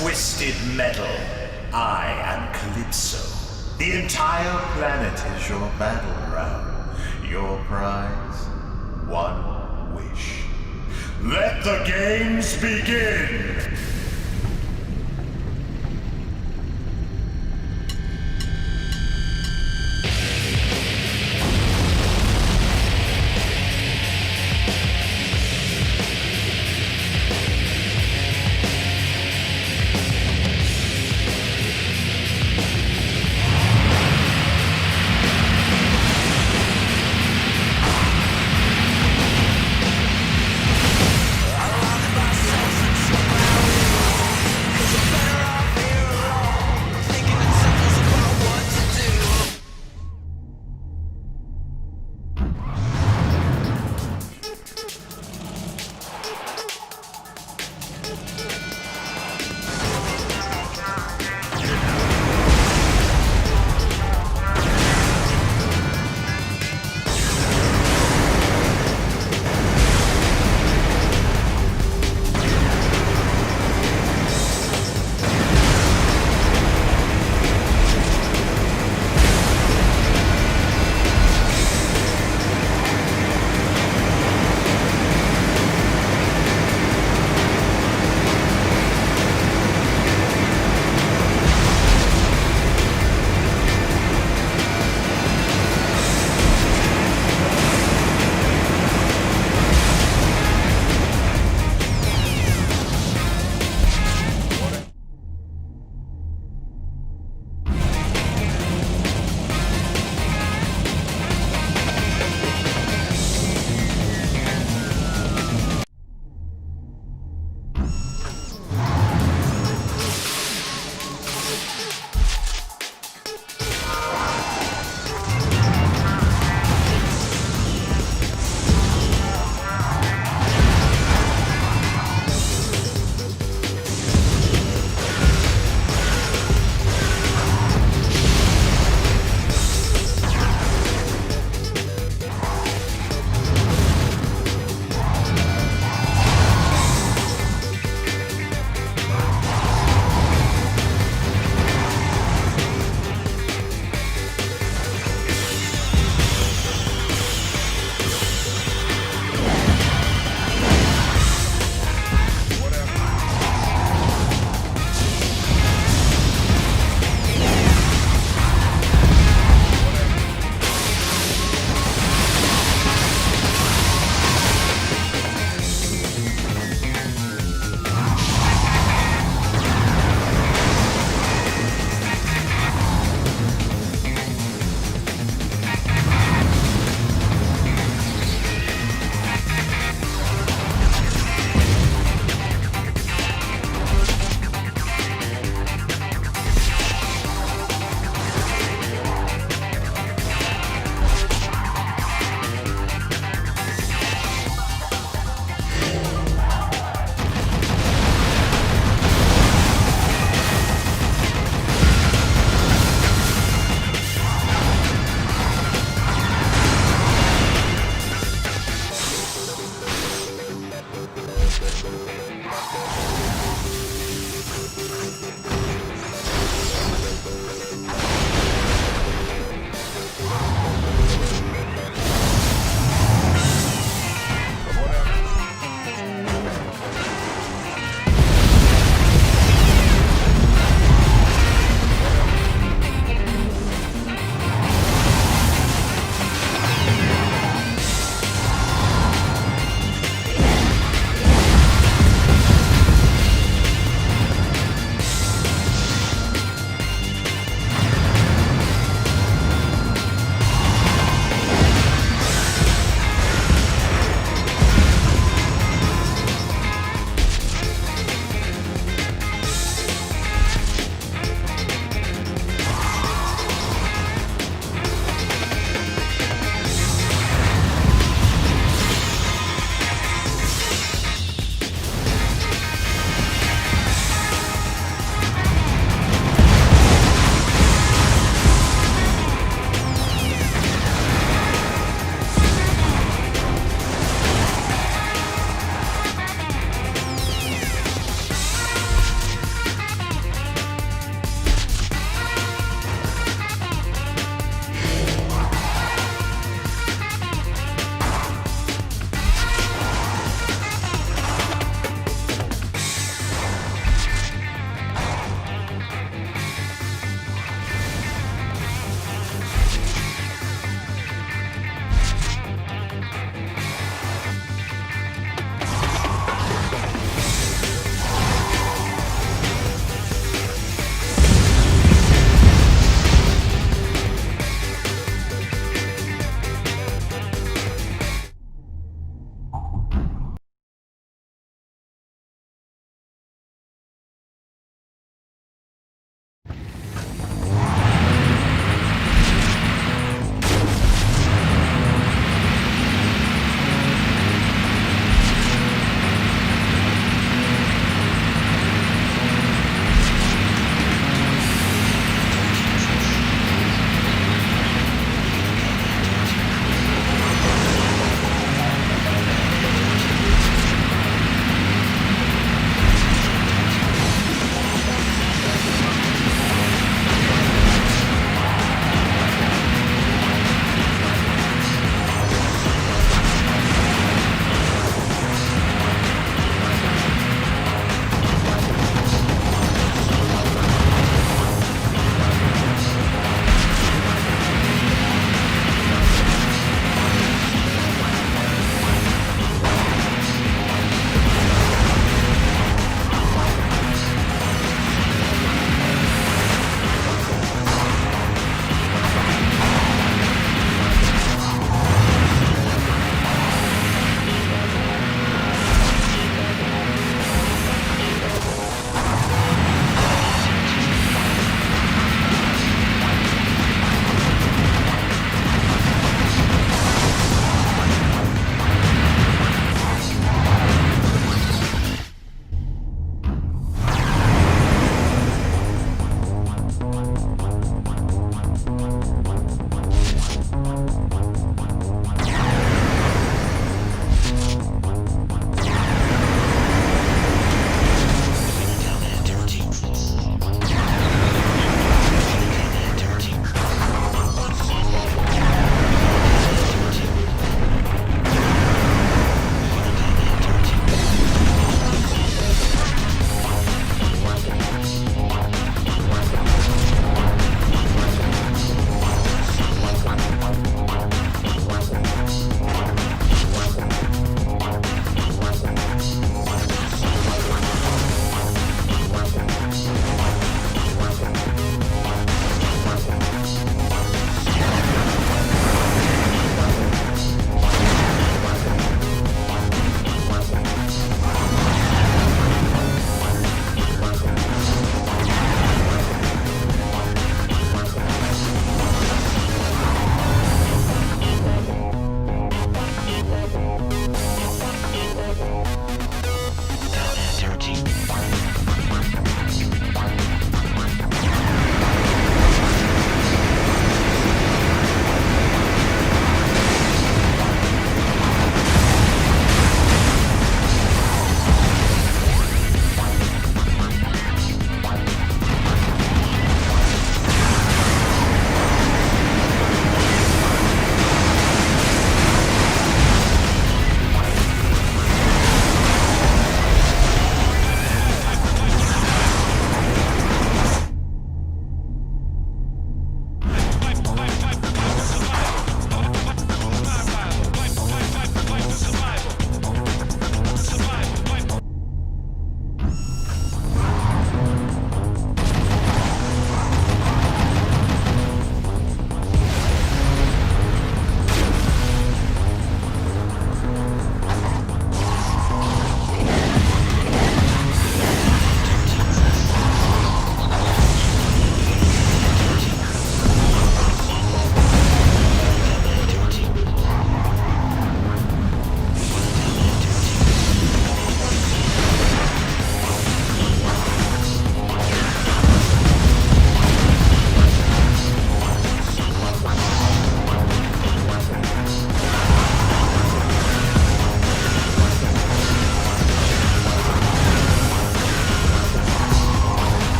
twisted metal. I am Calypso. The entire planet is your battleground. Your prize, one wish. Let the games begin!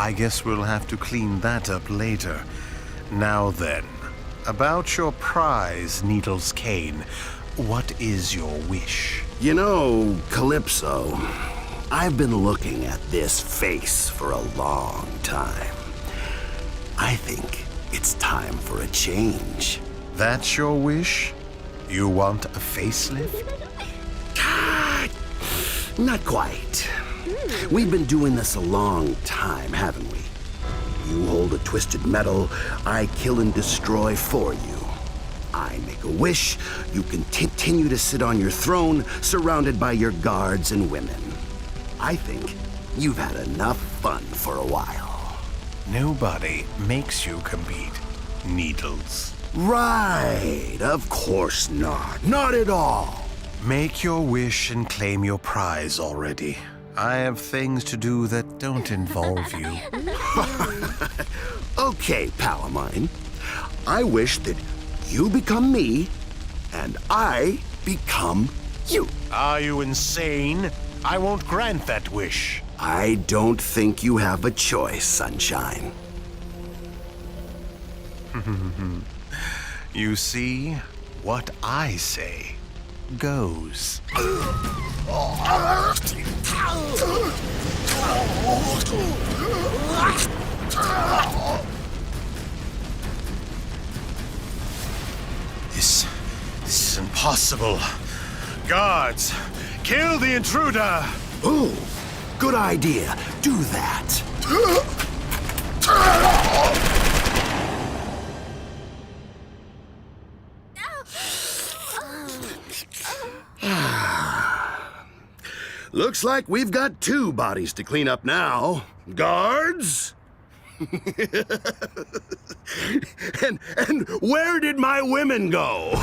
I guess we'll have to clean that up later. Now then, about your prize, Needles Cane. What is your wish? You know, Calypso, I've been looking at this face for a long time. I think it's time for a change. That's your wish? You want a facelift? Not quite. We've been doing this a long time, haven't we? You hold a twisted metal, I kill and destroy for you. I make a wish, you can continue to sit on your throne, surrounded by your guards and women. I think you've had enough fun for a while. Nobody makes you compete, Needles. Right, of course not. Not at all. Make your wish and claim your prize already. I have things to do that don't involve you. Okay, pal of mine. I wish that you become me, and I become you. Are you insane? I won't grant that wish. I don't think you have a choice, Sunshine. You see, what I say goes. This is impossible. Guards, kill the intruder! Ooh, good idea. Do that. Looks like we've got two bodies to clean up now. Guards? and where did my women go?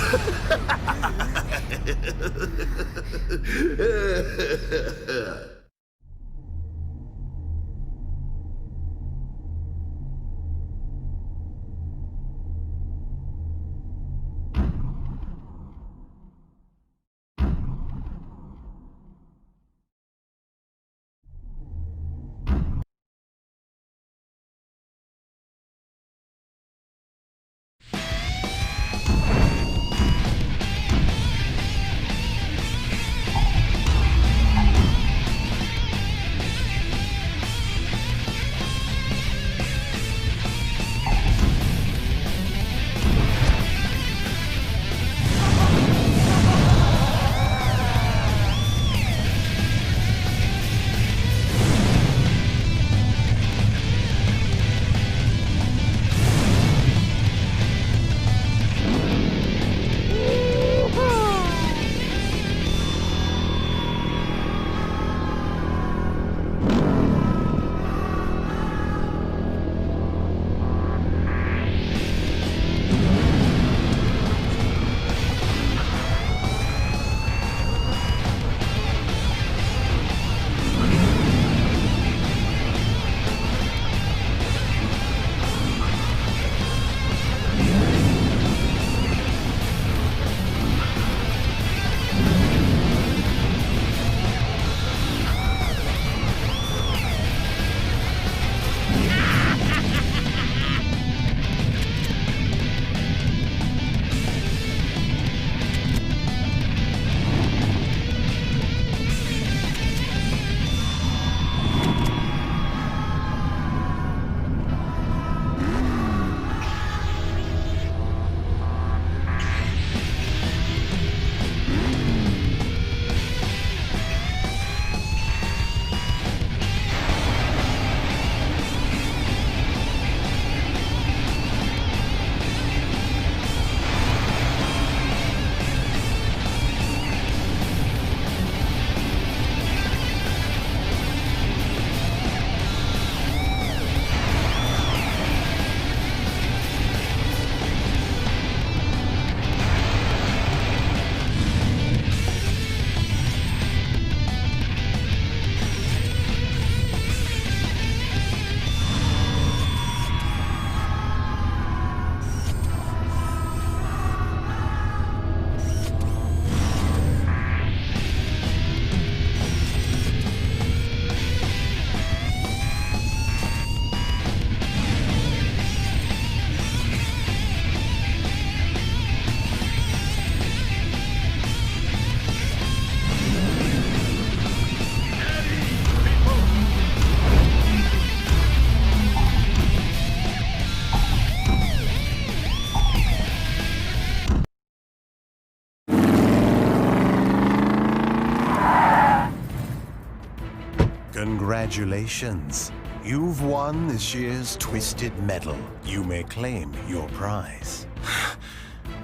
Congratulations. You've won this year's Twisted Medal. You may claim your prize.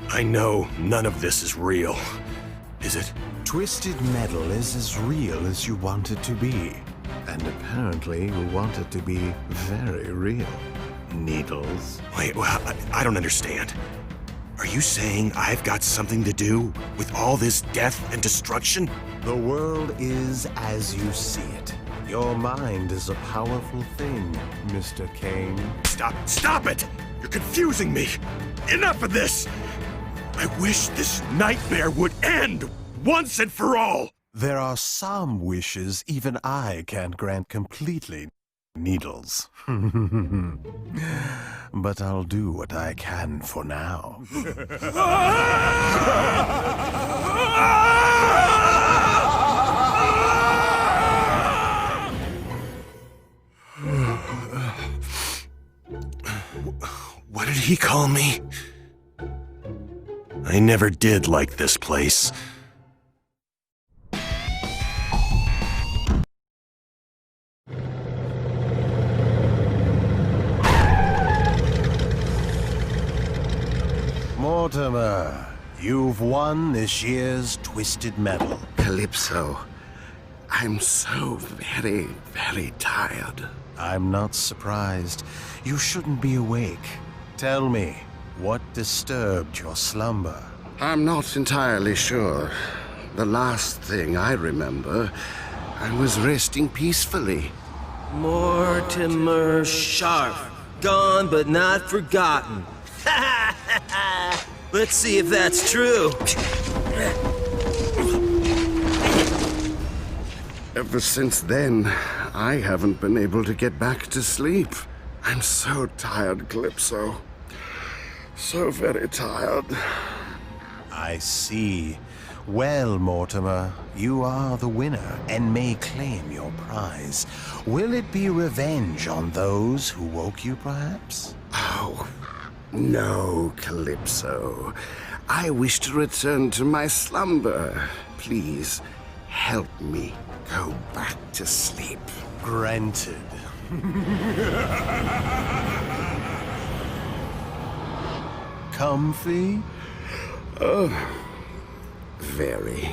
I know none of this is real. Is it? Twisted Medal is as real as you want it to be. And apparently you want it to be very real. Needles. Wait, well, I don't understand. Are you saying I've got something to do with all this death and destruction? The world is as you see it. Your mind is a powerful thing, Mr. Kane. Stop it! You're confusing me! Enough of this! I wish this nightmare would end once and for all! There are some wishes even I can't grant completely, Needles. But I'll do what I can for now. What did he call me? I never did like this place. Mortimer, you've won this year's Twisted Medal. Calypso, I'm so very, very tired. I'm not surprised. You shouldn't be awake. Tell me, what disturbed your slumber? I'm not entirely sure. The last thing I remember, I was resting peacefully. Mortimer Sharp. Gone but not forgotten. Let's see if that's true. Ever since then, I haven't been able to get back to sleep. I'm so tired, Calypso. So very tired. I see. Well, Mortimer, you are the winner and may claim your prize. Will it be revenge on those who woke you, perhaps? Oh, no, Calypso. I wish to return to my slumber. Please, help me go back to sleep. Granted. Comfy? Very.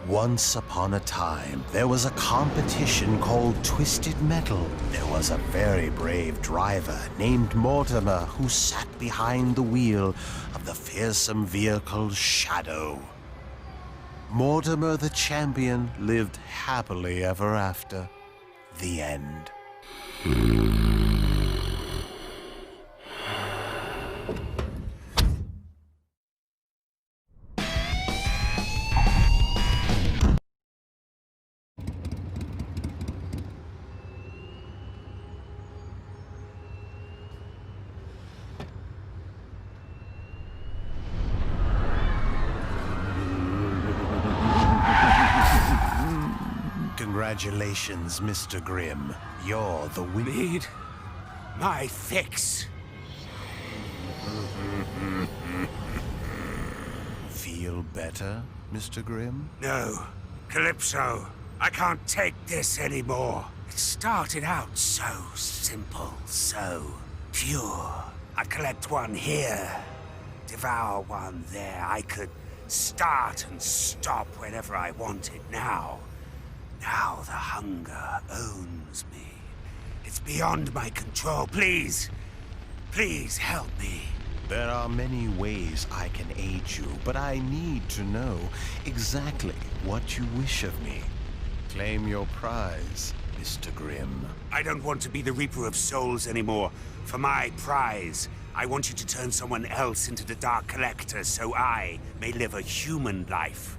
Once upon a time, there was a competition called Twisted Metal. There was a very brave driver named Mortimer who sat behind the wheel of the fearsome vehicle Shadow. Mortimer the champion lived happily ever after. The end. Congratulations, Mr. Grimm. You're the winner. Need my fix. Feel better, Mr. Grimm? No, Calypso, I can't take this anymore. It started out so simple, so pure. I'd collect one here, devour one there. I could start and stop whenever I wanted. Now the hunger owns me. It's beyond my control. Please help me. There are many ways I can aid you, but I need to know exactly what you wish of me. Claim your prize, Mr. Grimm. I don't want to be the Reaper of Souls anymore. For my prize, I want you to turn someone else into the Dark Collector so I may live a human life.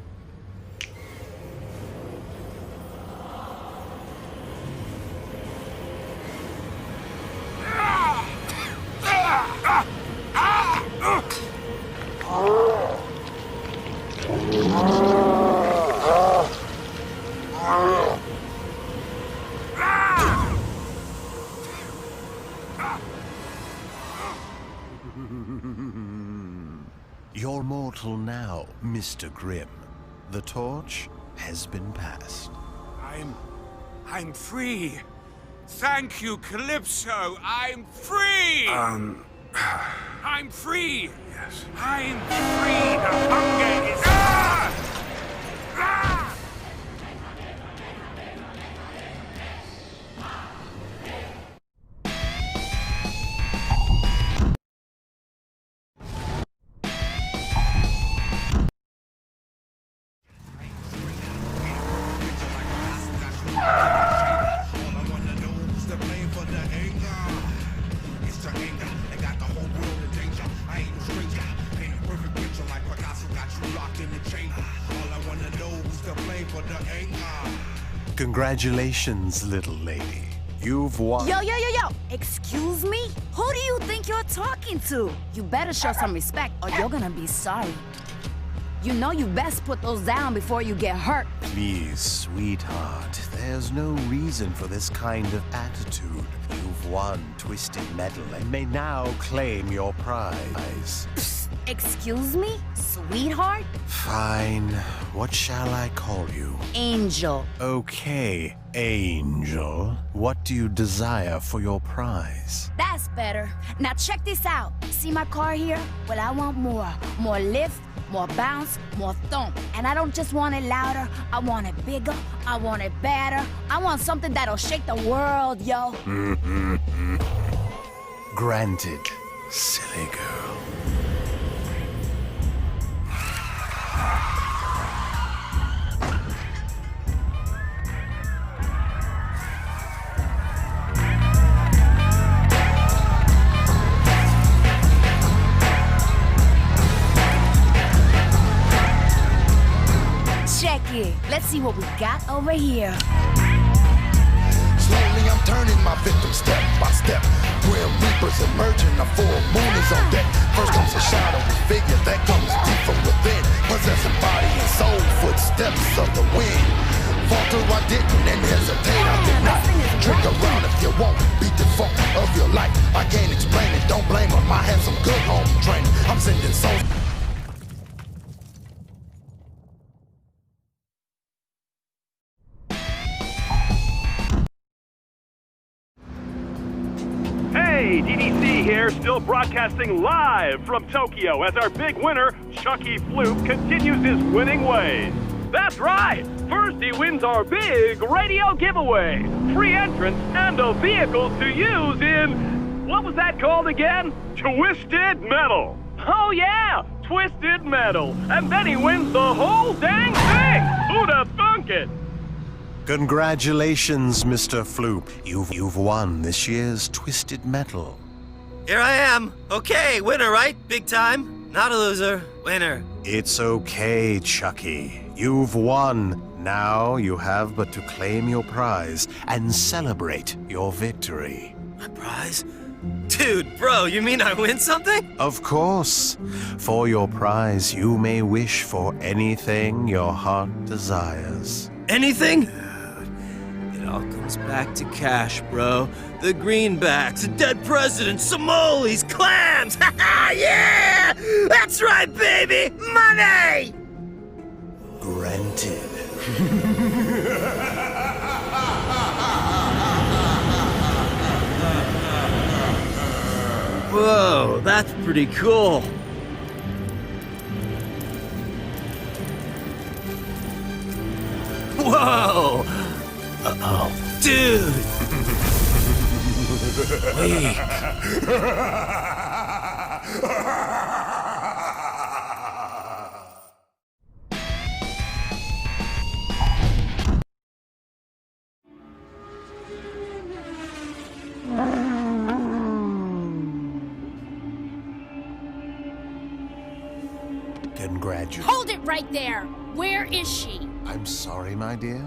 You're mortal now, Mr. Grimm. The torch has been passed. I'm I'm free. Thank you, Calypso. I'm free. I'm free. Yes. I'm free. The hunger is. Ah! Ah! Congratulations, little lady. You've won. Yo! Excuse me? Who do you think you're talking to? You better show some respect or you're gonna be sorry. You know you best put those down before you get hurt. Please, sweetheart, there's no reason for this kind of attitude. You've won Twisted Metal and may now claim your prize. Psst, excuse me? Sweetheart? Fine. What shall I call you? Angel. Okay, Angel. What do you desire for your prize? That's better. Now check this out. See my car here? Well, I want more. More lift, more bounce, more thump. And I don't just want it louder. I want it bigger. I want it better. I want something that'll shake the world, yo. Granted, silly girl. Let's see what we got over here. Slowly I'm turning my victim step by step. Grim Reapers emerging, a full moon is on deck. First comes a shadowy figure that comes deep from within, possessing body and soul, footsteps of the wind. Falter I didn't and hesitate I did not. Drink around if you won't, beat the funk of your life. I can't explain it, don't blame them. I had some good home training. I'm sending souls. Hey, DDC here, still broadcasting live from Tokyo as our big winner, Chucky Floop, continues his winning ways. That's right! First he wins our big radio giveaway, free entrance, and a vehicle to use in... what was that called again? Twisted Metal. Oh yeah, Twisted Metal. And then he wins the whole dang thing! Who'd have thunk it? Congratulations, Mr. Floop. You've won this year's Twisted Metal. Here I am. Okay, winner, right? Big time. Not a loser. Winner. It's okay, Chucky. You've won. Now you have but to claim your prize and celebrate your victory. My prize? Dude, bro, you mean I win something? Of course. For your prize, you may wish for anything your heart desires. Anything? It all comes back to cash, bro. The greenbacks, a dead president, Somalis, clams! Ha yeah! That's right, baby! Money! Granted. Whoa, that's pretty cool. Whoa! Uh-oh. Dude! Wait. Congratulations. Hold it right there! Where is she? I'm sorry, my dear.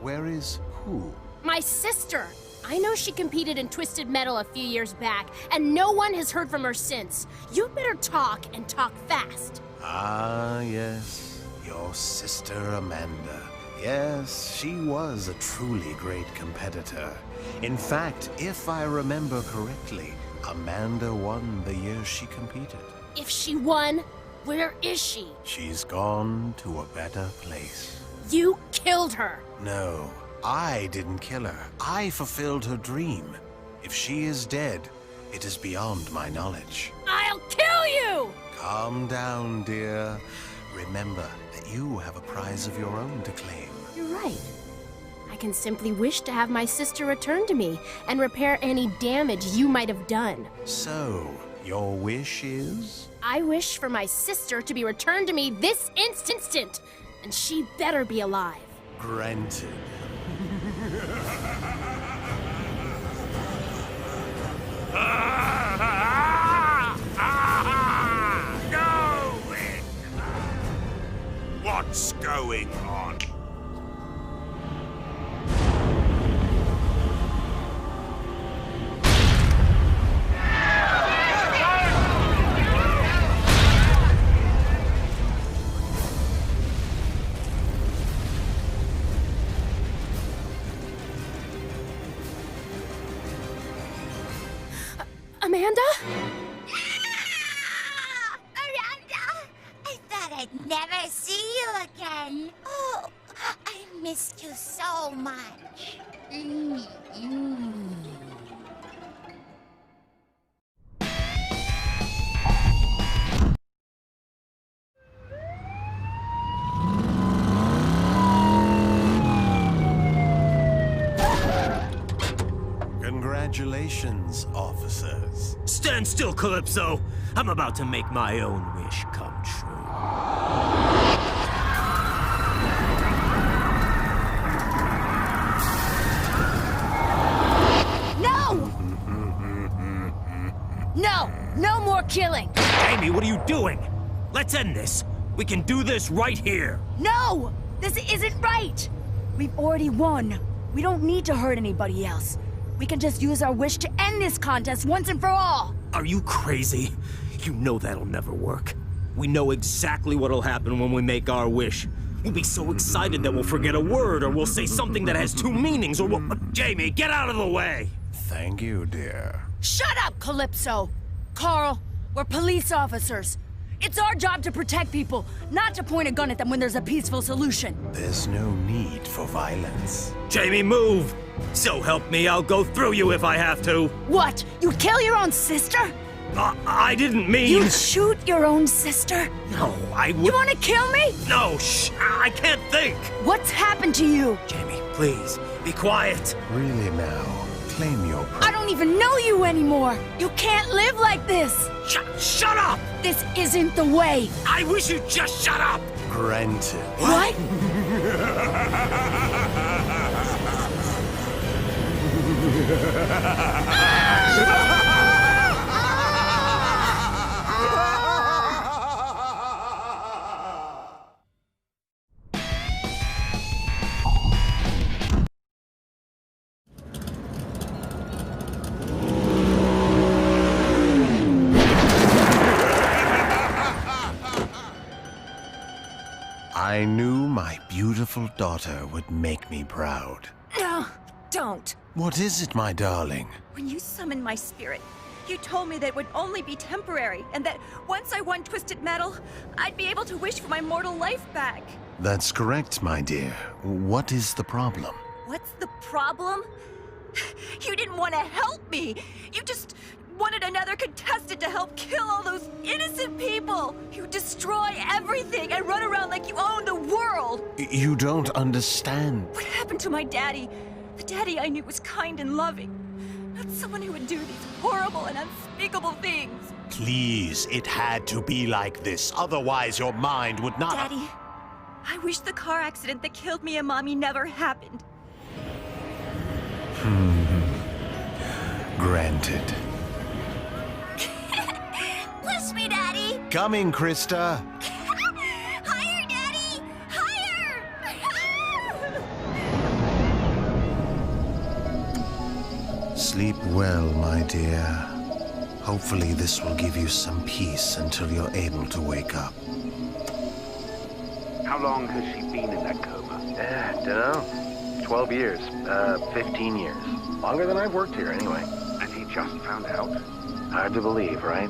Where is who? My sister! I know she competed in Twisted Metal a few years back, and no one has heard from her since. You better talk, and talk fast. Ah, yes. Your sister Amanda. Yes, she was a truly great competitor. In fact, if I remember correctly, Amanda won the year she competed. If she won, where is she? She's gone to a better place. You killed her. No, I didn't kill her. I fulfilled her dream. If she is dead, it is beyond my knowledge. I'll kill you! Calm down, dear. Remember that you have a prize of your own to claim. You're right. I can simply wish to have my sister return to me and repair any damage you might have done. So, your wish is? I wish for my sister to be returned to me this instant, and she better be alive. Granted. No! What's going on? Amanda? Miranda! I thought I'd never see you again. Oh, I missed you so much. Congratulations, officers. Stand still, Calypso! I'm about to make my own wish come true. No! No! No more killing! Amy, what are you doing? Let's end this. We can do this right here. No! This isn't right! We've already won. We don't need to hurt anybody else. We can just use our wish to end this contest once and for all! Are you crazy? You know that'll never work. We know exactly what'll happen when we make our wish. We'll be so excited that we'll forget a word, or we'll say something that has two meanings, or we'll... Jamie, get out of the way! Thank you, dear. Shut up, Calypso! Carl, we're police officers. It's our job to protect people, not to point a gun at them when there's a peaceful solution. There's no need for violence. Jamie, move! So help me, I'll go through you if I have to. What? You'd kill your own sister? I didn't mean... You'd shoot your own sister? No, I would... You want to kill me? No, shh! I can't think! What's happened to you? Jamie, please, be quiet. Really now, claim your I don't even know you anymore. You can't live like this. Shut up! This isn't the way. I wish you'd just shut up! Granted. What? I knew my beautiful daughter would make me proud. No, don't. What is it, my darling? When you summoned my spirit, you told me that it would only be temporary, and that once I won Twisted Metal, I'd be able to wish for my mortal life back. That's correct, my dear. What is the problem? What's the problem? You didn't want to help me. You just wanted another contestant to help kill all those innocent people. You destroy everything and run around like you own the world. You don't understand. What happened to my daddy? The daddy I knew was kind and loving. Not someone who would do these horrible and unspeakable things. Please, it had to be like this. Otherwise, your mind would not... Daddy, I wish the car accident that killed me and Mommy never happened. Granted. Push me, Daddy. Coming, Krista. Higher, Daddy. Higher. Sleep well, my dear. Hopefully this will give you some peace until you're able to wake up. How long has she been in that coma? Dunno. 12 years. 15 years. Longer than I've worked here, anyway. And he just found out? Hard to believe, right?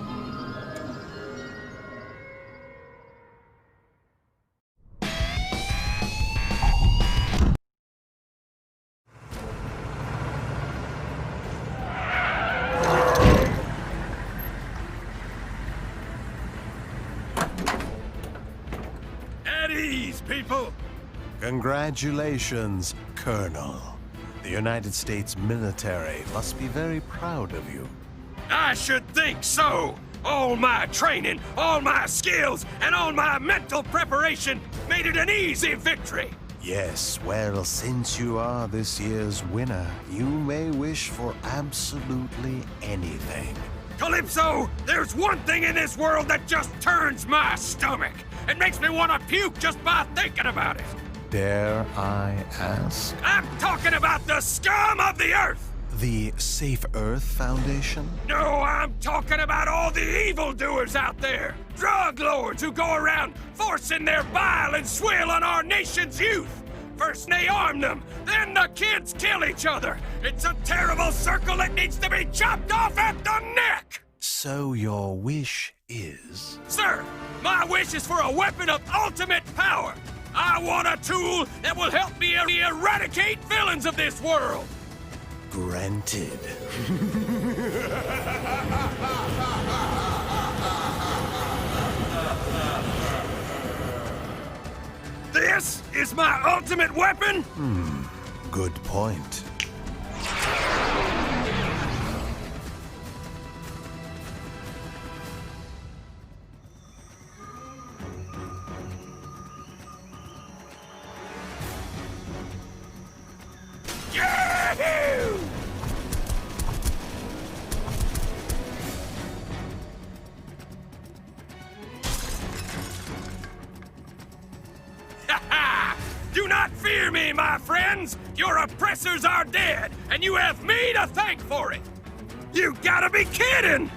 ease, people. Congratulations, Colonel. The United States military must be very proud of you. I should think so. All my training, all my skills, and all my mental preparation made it an easy victory. Yes, well, since you are this year's winner, you may wish for absolutely anything. Calypso, there's one thing in this world that just turns my stomach. It makes me want to puke just by thinking about it. Dare I ask? I'm talking about the scum of the earth. The Safe Earth Foundation? No, I'm talking about all the evildoers out there. Drug lords who go around forcing their bile and swill on our nation's youth. First they arm them, then the kids kill each other. It's a terrible circle that needs to be chopped off at the neck! So your wish is? Sir, my wish is for a weapon of ultimate power. I want a tool that will help me eradicate villains of this world. Granted. This is my ultimate weapon? Good point. Yahoo! Do not fear me, my friends! Your oppressors are dead, and you have me to thank for it! You gotta be kidding!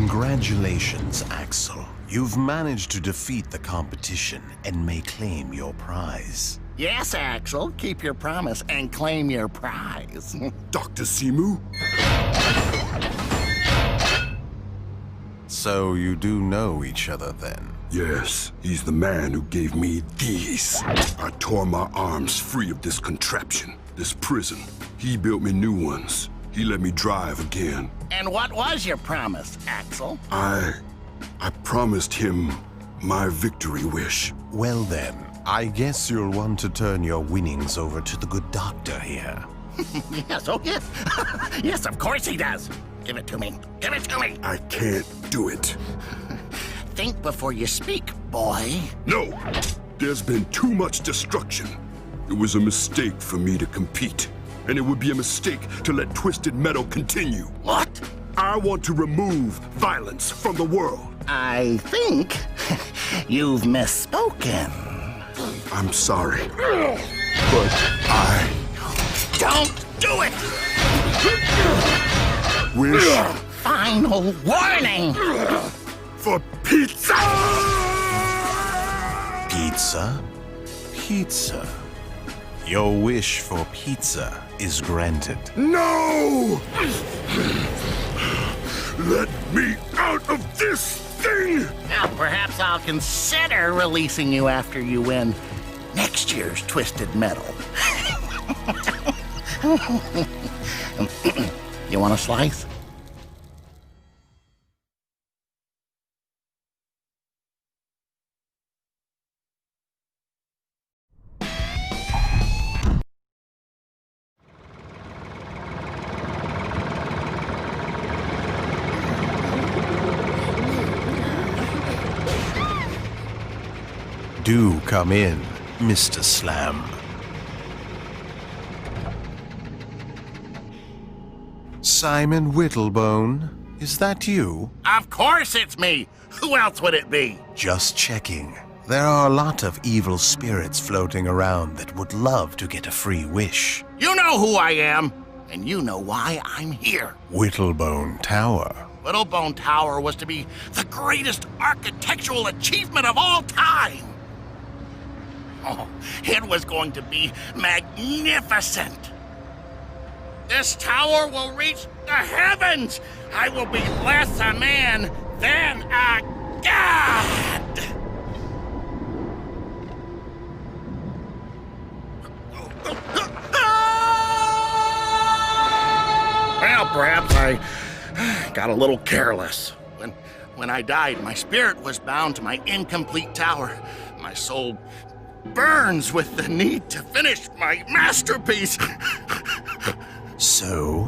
Congratulations, Axel. You've managed to defeat the competition and may claim your prize. Yes, Axel, keep your promise and claim your prize. Dr. Simu? So you do know each other then? Yes, he's the man who gave me these. I tore my arms free of this contraption, this prison. He built me new ones. He let me drive again. And what was your promise, Axel? I promised him my victory wish. Well then, I guess you'll want to turn your winnings over to the good doctor here. Yes, oh yes. Yes, of course he does. Give it to me. Give it to me. I can't do it. Think before you speak, boy. No! There's been too much destruction. It was a mistake for me to compete. And it would be a mistake to let Twisted Metal continue. What? I want to remove violence from the world. I think you've misspoken. I'm sorry, but I Don't do it! wish Final warning! for pizza! Pizza? Pizza. Your wish for pizza is granted. No! Let me out of this thing! Now, perhaps I'll consider releasing you after you win next year's Twisted Metal. You want a slice? Do come in, Mr. Slam. Simon Whittlebone, is that you? Of course it's me! Who else would it be? Just checking. There are a lot of evil spirits floating around that would love to get a free wish. You know who I am, and you know why I'm here. Whittlebone Tower. Whittlebone Tower was to be the greatest architectural achievement of all time. Oh, it was going to be magnificent. this tower will reach the heavens. I will be less a man than a god. Well, perhaps I got a little careless. When I died, my spirit was bound to my incomplete tower. My soul burns with the need to finish my masterpiece. So,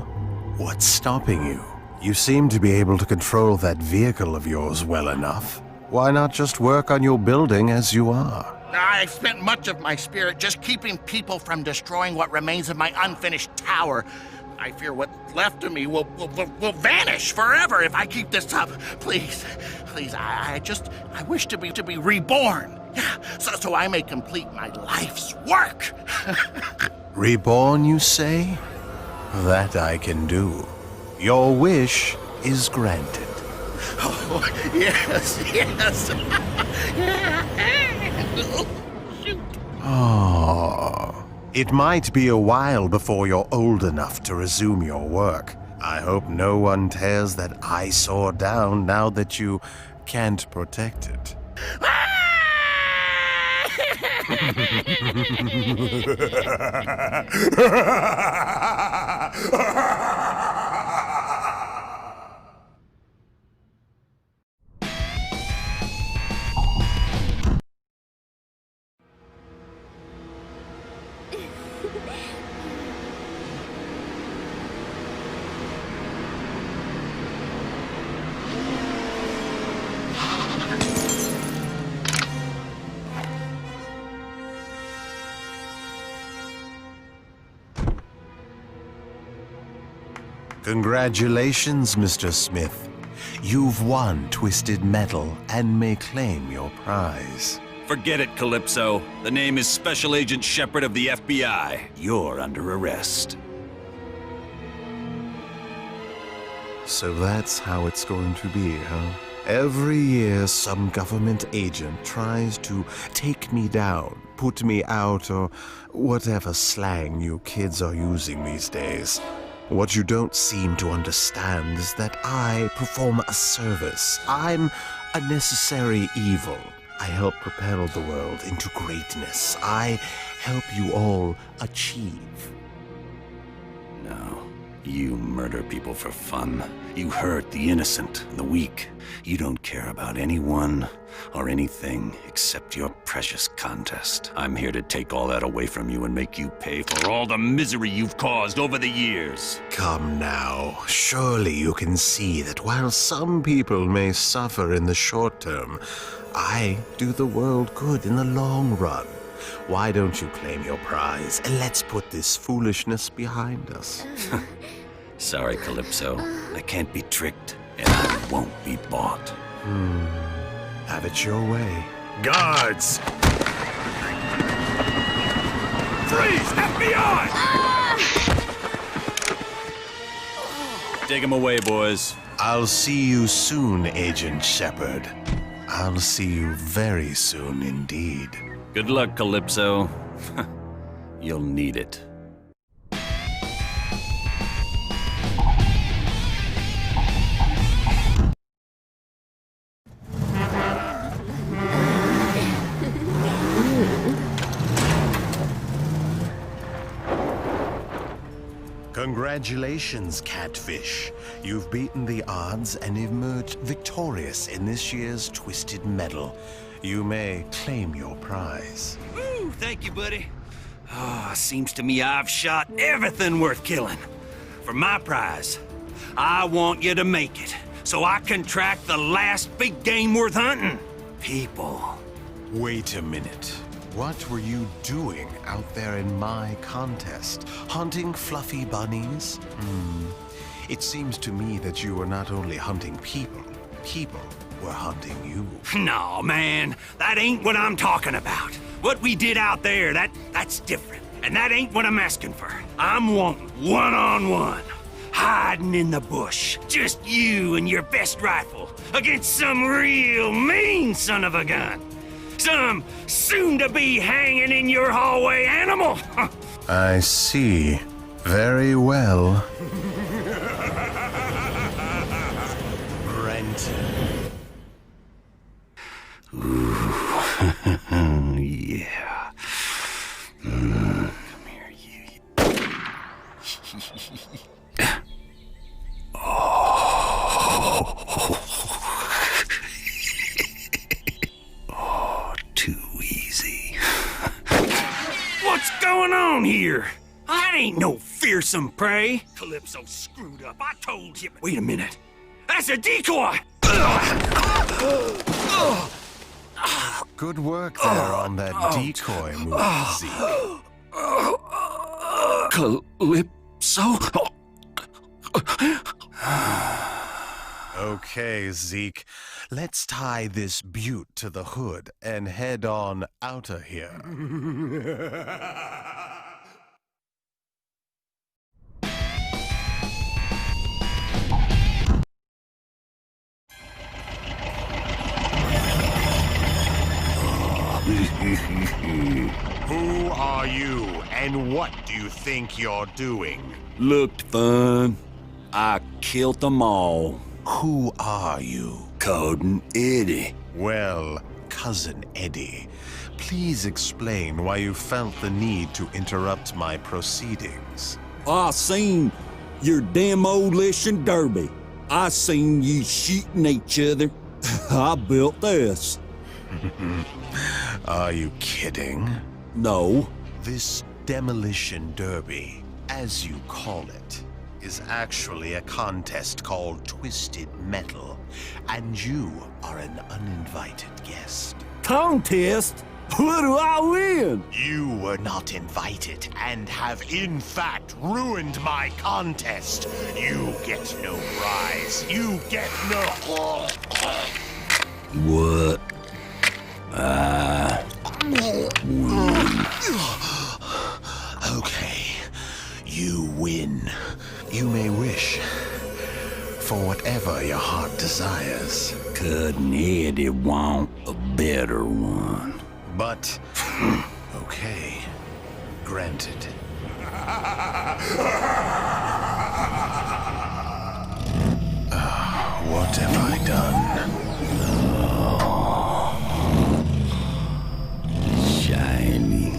what's stopping you? You seem to be able to control that vehicle of yours well enough. Why not just work on your building as you are? I've spent much of my spirit just keeping people from destroying what remains of my unfinished tower. I fear what's left of me will vanish forever if I keep this up. Please, I wish to be reborn. Yeah, so I may complete my life's work. Reborn, you say? That I can do. Your wish is granted. Oh, yes. Shoot. Oh. It might be a while before you're old enough to resume your work. I hope no one tears that eyesore down now that you can't protect it. Congratulations, Mr. Smith. You've won Twisted Metal and may claim your prize. Forget it, Calypso. The name is Special Agent Shepard of the FBI. You're under arrest. So that's how it's going to be, huh? Every year, some government agent tries to take me down, put me out, or whatever slang you kids are using these days. What you don't seem to understand is that I perform a service. I'm a necessary evil. I help propel the world into greatness. I help you all achieve. No, you murder people for fun. You hurt the innocent and the weak. You don't care about anyone or anything except your precious contest. I'm here to take all that away from you and make you pay for all the misery you've caused over the years. Come now, surely you can see that while some people may suffer in the short term, I do the world good in the long run. Why don't you claim your prize and let's put this foolishness behind us? Sorry, Calypso. I can't be tricked, and I won't be bought. Have it your way. Guards! Freeze! FBI! Take him away, boys. I'll see you soon, Agent Shepard. I'll see you very soon indeed. Good luck, Calypso. You'll need it. Congratulations, Catfish. You've beaten the odds and emerged victorious in this year's Twisted Metal. You may claim your prize. Woo, thank you, buddy. Oh, seems to me I've shot everything worth killing. For my prize, I want you to make it, so I can track the last big game worth hunting. People. Wait a minute. What were you doing out there in my contest? Hunting fluffy bunnies? It seems to me that you were not only hunting people, people were hunting you. No, man, that ain't what I'm talking about. What we did out there, that's different. And that ain't what I'm asking for. I'm wanting one-on-one. Hiding in the bush. Just you and your best rifle against some real mean son of a gun. Some soon-to-be hanging in your hallway animal. I see. Very well. Granted. Yeah. Come here, you. Oh, too easy. What's going on here? That ain't no fearsome prey. Calypso screwed up. I told you. Wait a minute. That's a decoy! Good work there on that decoy move, Zeke. Calypso? Okay, Zeke. Let's tie this beaut to the hood and head on out of here. Who are you, and what do you think you're doing? Looked fun. I killed them all. Who are you? Cousin Eddie. Well, Cousin Eddie, please explain why you felt the need to interrupt my proceedings. I seen your demolition derby. I seen you shooting each other. I built this. Are you kidding? No. This demolition derby, as you call it, is actually a contest called Twisted Metal, and you are an uninvited guest. Contest? What do I win? You were not invited and have in fact ruined my contest. You get no prize. You get no... What? Okay, you win. You may wish for whatever your heart desires. Cousin Eddie want a better one. But, okay, granted. What have I done? Shiny.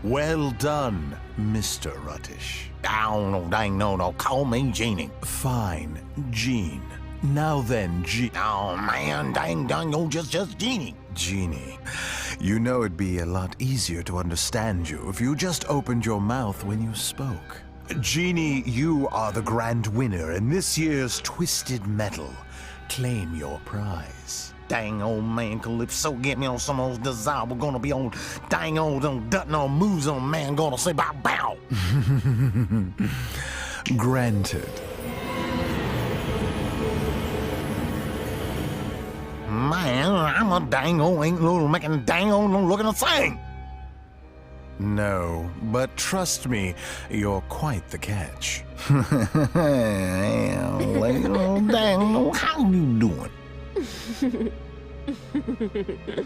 Well done, Mr. Ruttish. Oh, dang, no, call me Genie. Fine, Gene. Now then, Oh, man, dang, oh, just Genie. Genie, you know it'd be a lot easier to understand you if you just opened your mouth when you spoke. Genie, you are the grand winner in this year's Twisted Metal. Claim your prize. Dang old man, Calypso, get me on some of those desire. We're gonna be on dang old dutting on moves on man, gonna say bow bow. Granted. Man, I'm a dang old ain't little making dang old no looking a thing. No, but trust me, you're quite the catch. Well, dang, how you doing?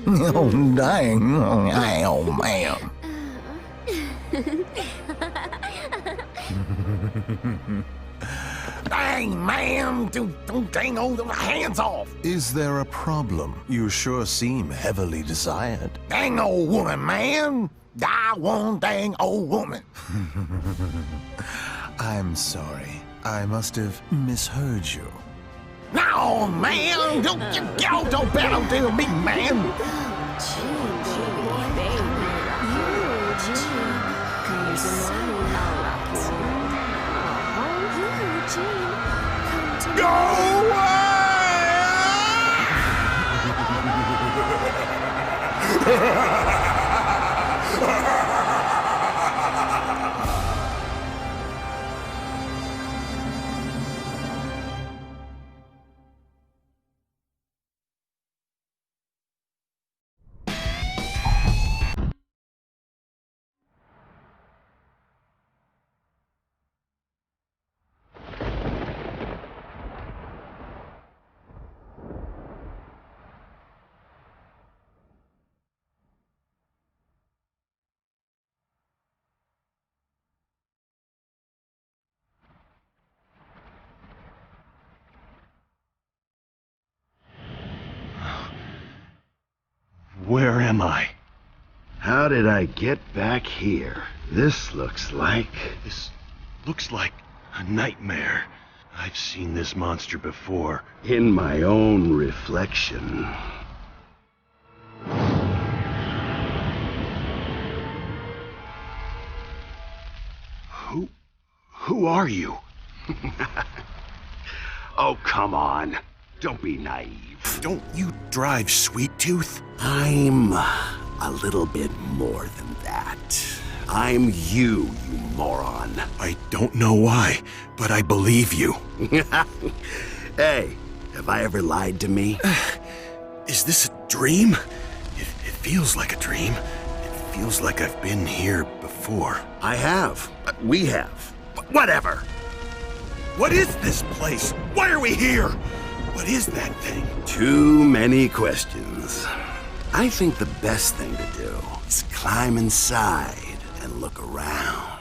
Oh, dang, oh, man. Dang, man, don't dang old hands off. Is there a problem? You sure seem heavily desired. Dang old woman, man. I want dang old woman. I'm sorry. I must have misheard you. No, man, don't bet on to me, man. Go am I? How did I get back here? This looks like a nightmare. I've seen this monster before. in my own reflection. Who are you? Oh, come on. Don't be naive. Don't you drive, Sweet Tooth? I'm a little bit more than that. I'm you, you moron. I don't know why, but I believe you. Hey, have I ever lied to me? Is this a dream? It feels like a dream. It feels like I've been here before. I have. We have. Whatever. What is this place? Why are we here? What is that thing? Too many questions. I think the best thing to do is climb inside and look around.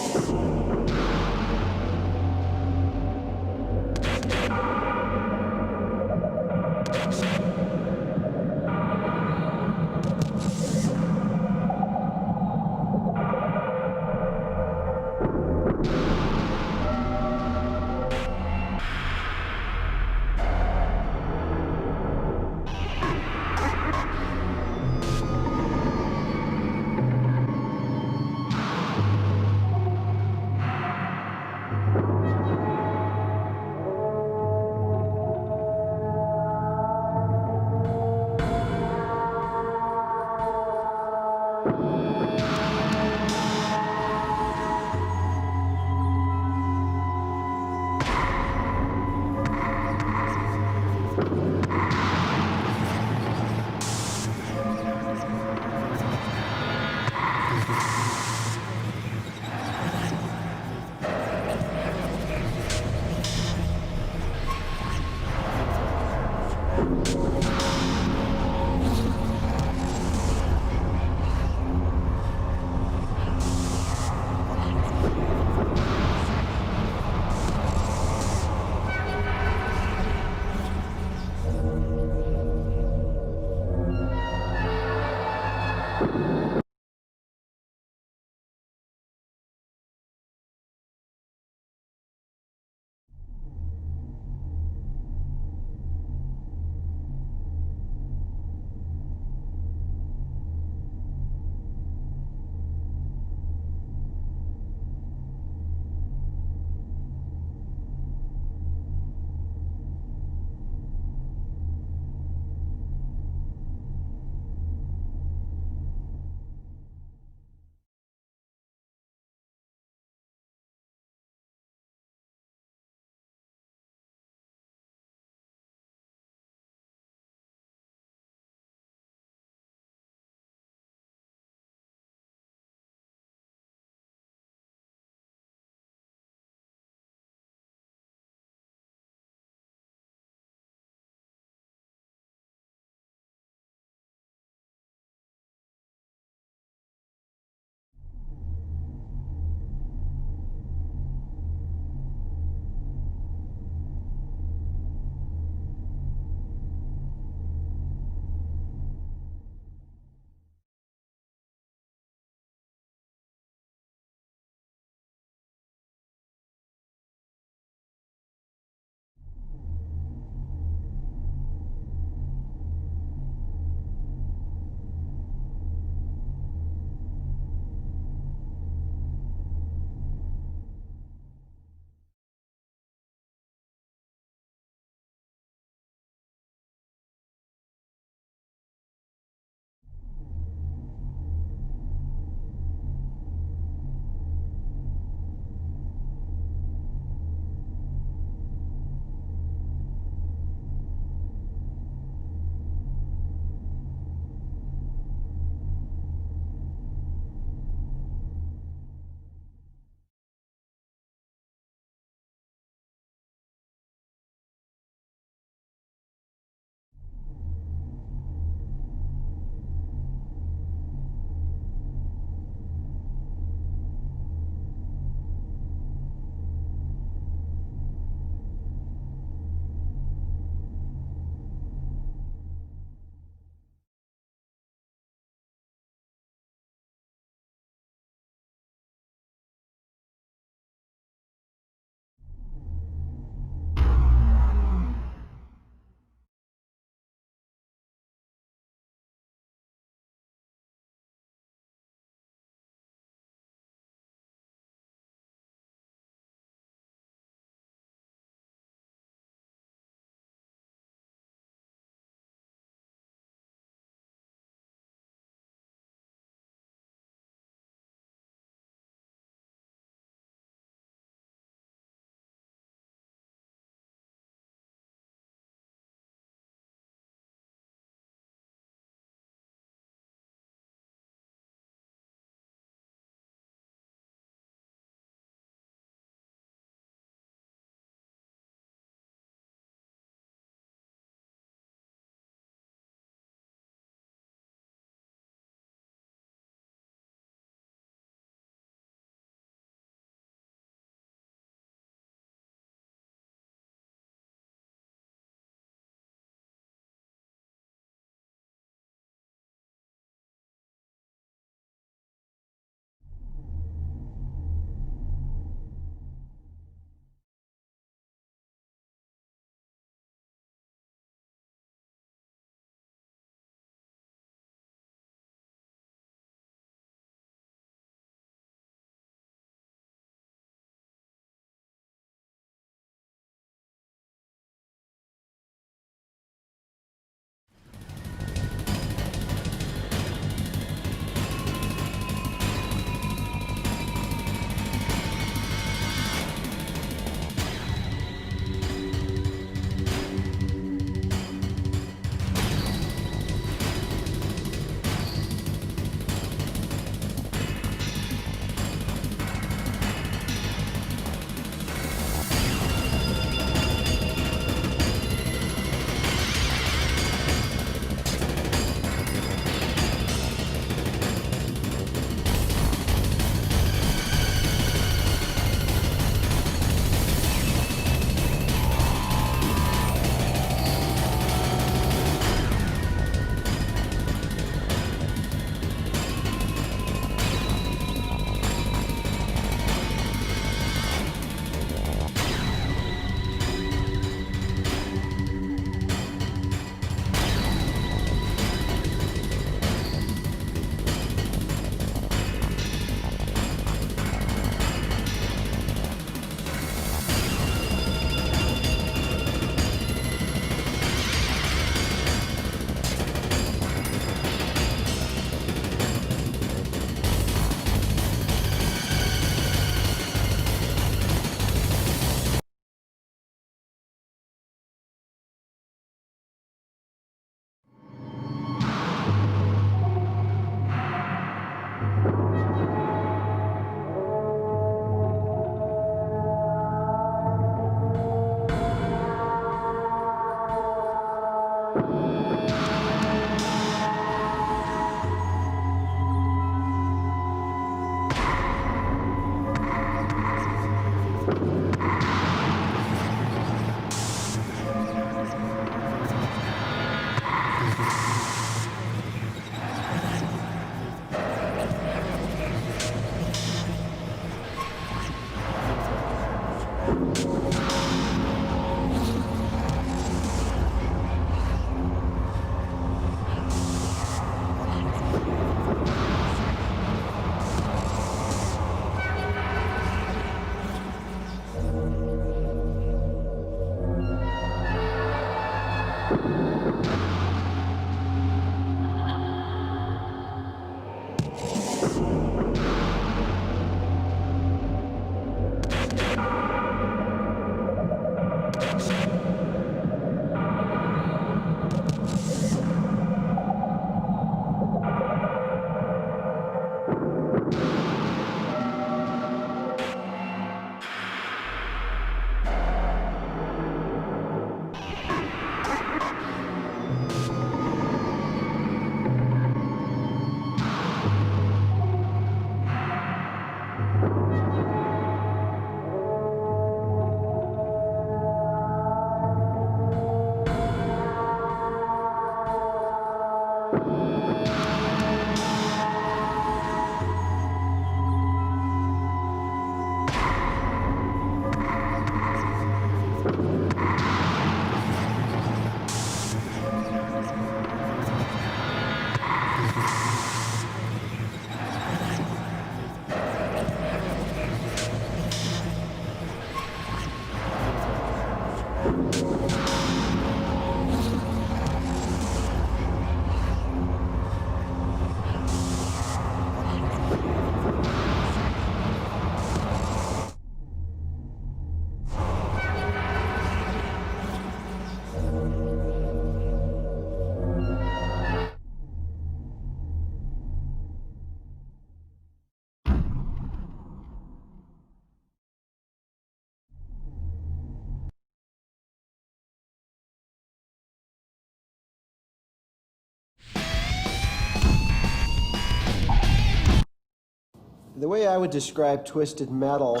The way I would describe Twisted Metal,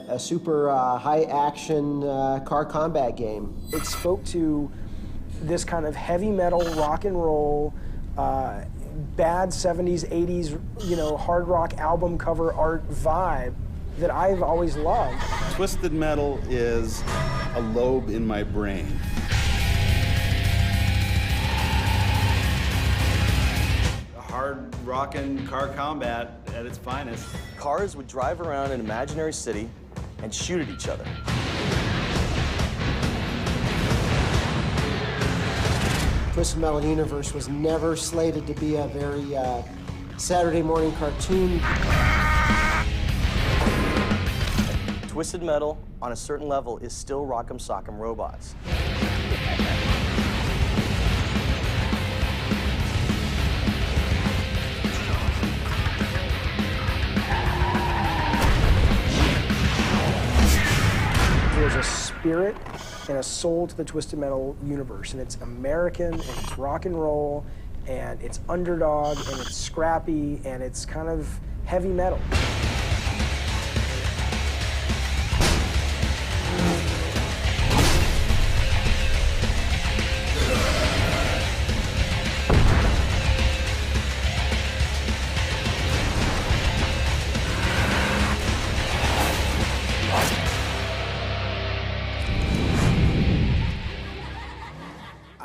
a super high-action car combat game. It spoke to this kind of heavy metal, rock and roll, bad 70s, 80s, you know, hard rock album cover art vibe that I've always loved. Twisted Metal is a lobe in my brain. Hard rockin' car combat at its finest. Cars would drive around an imaginary city and shoot at each other. Twisted Metal universe was never slated to be a very Saturday morning cartoon. Twisted Metal, on a certain level, is still Rock'em Sock'em Robots. There's a spirit and a soul to the Twisted Metal universe, and it's American, and it's rock and roll, and it's underdog, and it's scrappy, and it's kind of heavy metal.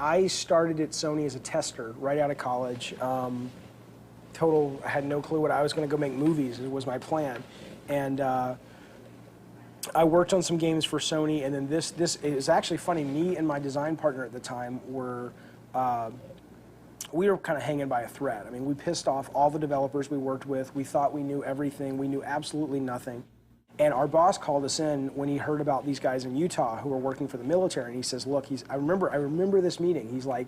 I started at Sony as a tester right out of college. I had no clue what I was going to go make movies. It was my plan. And I worked on some games for Sony, and then this is actually funny. Me and my design partner at the time were, we were kind of hanging by a thread. I mean, we pissed off all the developers we worked with. We thought we knew everything. We knew absolutely nothing. And our boss called us in when he heard about these guys in Utah who were working for the military, and he says, look, I remember this meeting. He's like,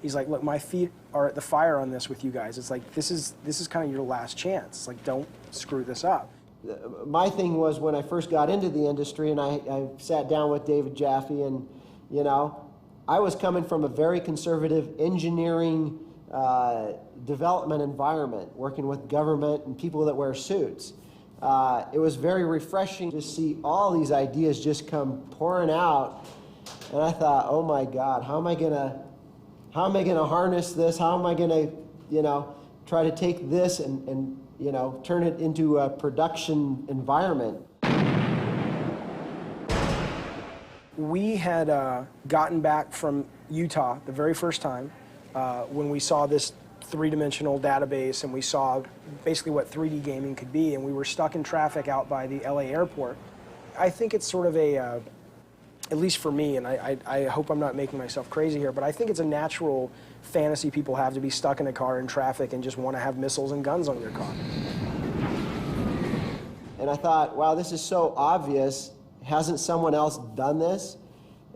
He's like, look, my feet are at the fire on this with you guys. It's like, this is kind of your last chance. It's like, don't screw this up. My thing was when I first got into the industry and I sat down with David Jaffe, and, you know, I was coming from a very conservative engineering development environment, working with government and people that wear suits. It was very refreshing to see all these ideas just come pouring out, and I thought, oh my God, how am I gonna harness this? How am I gonna, you know, try to take this and you know, turn it into a production environment? We had gotten back from Utah the very first time when we saw this three-dimensional database and we saw basically what 3D gaming could be, and we were stuck in traffic out by the LA airport. I think it's sort of a, at least for me, and I hope I'm not making myself crazy here, but I think it's a natural fantasy people have to be stuck in a car in traffic and just want to have missiles and guns on your car. And I thought, wow, this is so obvious. Hasn't someone else done this?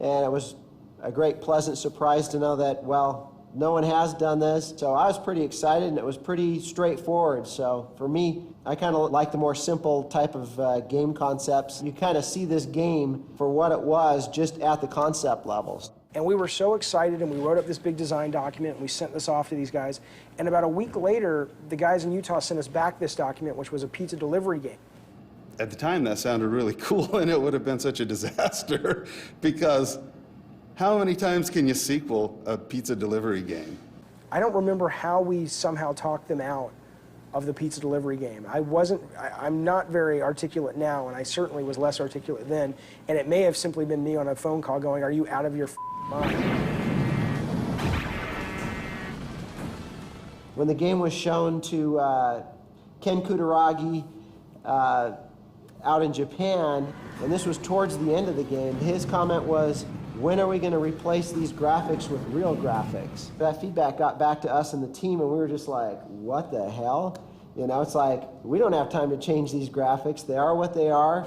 And it was a great pleasant surprise to know that, well, no one has done this. So I was pretty excited, and it was pretty straightforward. So for me, I kind of like the more simple type of game concepts. You kind of see this game for what it was just at the concept levels. And we were so excited, and we wrote up this big design document, and we sent this off to these guys. And about a week later, the guys in Utah sent us back this document, which was a pizza delivery game. At the time, that sounded really cool, and it would have been such a disaster because how many times can you sequel a pizza delivery game? I don't remember how we somehow talked them out of the pizza delivery game. I'm not very articulate now, and I certainly was less articulate then, and it may have simply been me on a phone call going, are you out of your mind? When the game was shown to Ken Kutaragi out in Japan, and this was towards the end of the game, his comment was, when are we going to replace these graphics with real graphics? That feedback got back to us and the team, and we were just like, what the hell? You know, it's like, we don't have time to change these graphics. They are what they are.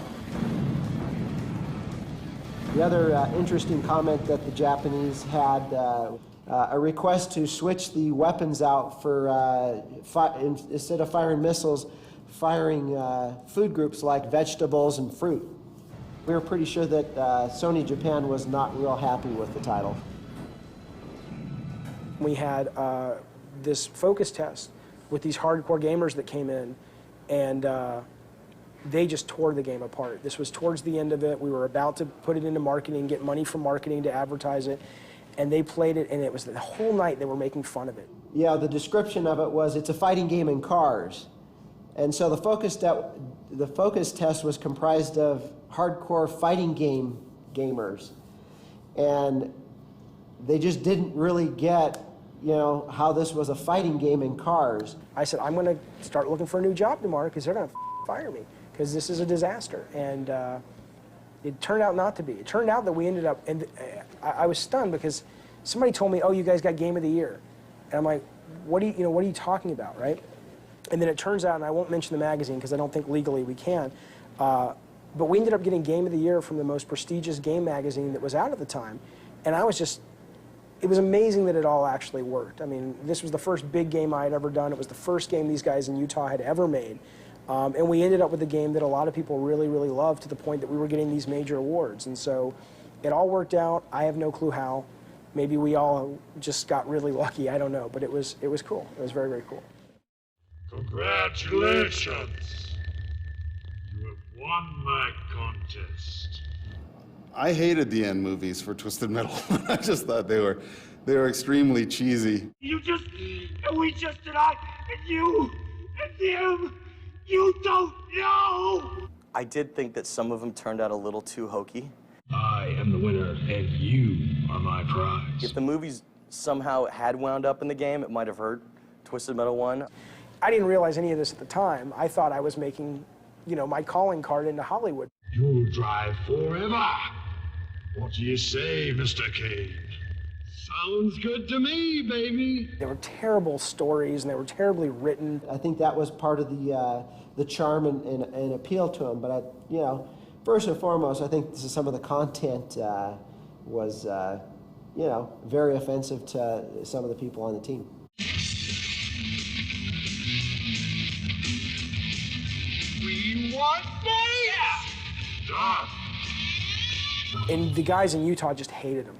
The other interesting comment that the Japanese had, a request to switch the weapons out for, instead of firing missiles, firing food groups like vegetables and fruit. We were pretty sure that Sony Japan was not real happy with the title. We had this focus test with these hardcore gamers that came in, and they just tore the game apart. This was towards the end of it. We were about to put it into marketing, get money from marketing to advertise it, and they played it, and it was the whole night they were making fun of it. Yeah, the description of it was, it's a fighting game in cars. And so the focus test was comprised of hardcore fighting game gamers. And they just didn't really get, you know, how this was a fighting game in cars. I said, I'm going to start looking for a new job tomorrow because they're going to fire me because this is a disaster. And it turned out not to be. It turned out that we ended up, and I was stunned because somebody told me, oh, you guys got Game of the Year. And I'm like, what are you talking about, right? And then it turns out, and I won't mention the magazine because I don't think legally we can, but we ended up getting Game of the Year from the most prestigious game magazine that was out at the time. And I was just, it was amazing that it all actually worked. I mean, this was the first big game I had ever done. It was the first game these guys in Utah had ever made. And we ended up with a game that a lot of people really, really loved to the point that we were getting these major awards. And so it all worked out. I have no clue how. Maybe we all just got really lucky. I don't know. But it was cool. It was very, very cool. Congratulations! You have won my contest. I hated the end movies for Twisted Metal. I just thought they were extremely cheesy. And we just and I, and you, and them, you don't know! I did think that some of them turned out a little too hokey. I am the winner, and you are my prize. If the movies somehow had wound up in the game, it might have hurt Twisted Metal 1. I didn't realize any of this at the time. I thought I was making, you know, my calling card into Hollywood. You'll drive forever. What do you say, Mr. Cage? Sounds good to me, baby. They were terrible stories, and they were terribly written. I think that was part of the charm and appeal to them. But you know, first and foremost, I think this is some of the content was you know, very offensive to some of the people on the team. We want this! Done. And the guys in Utah just hated them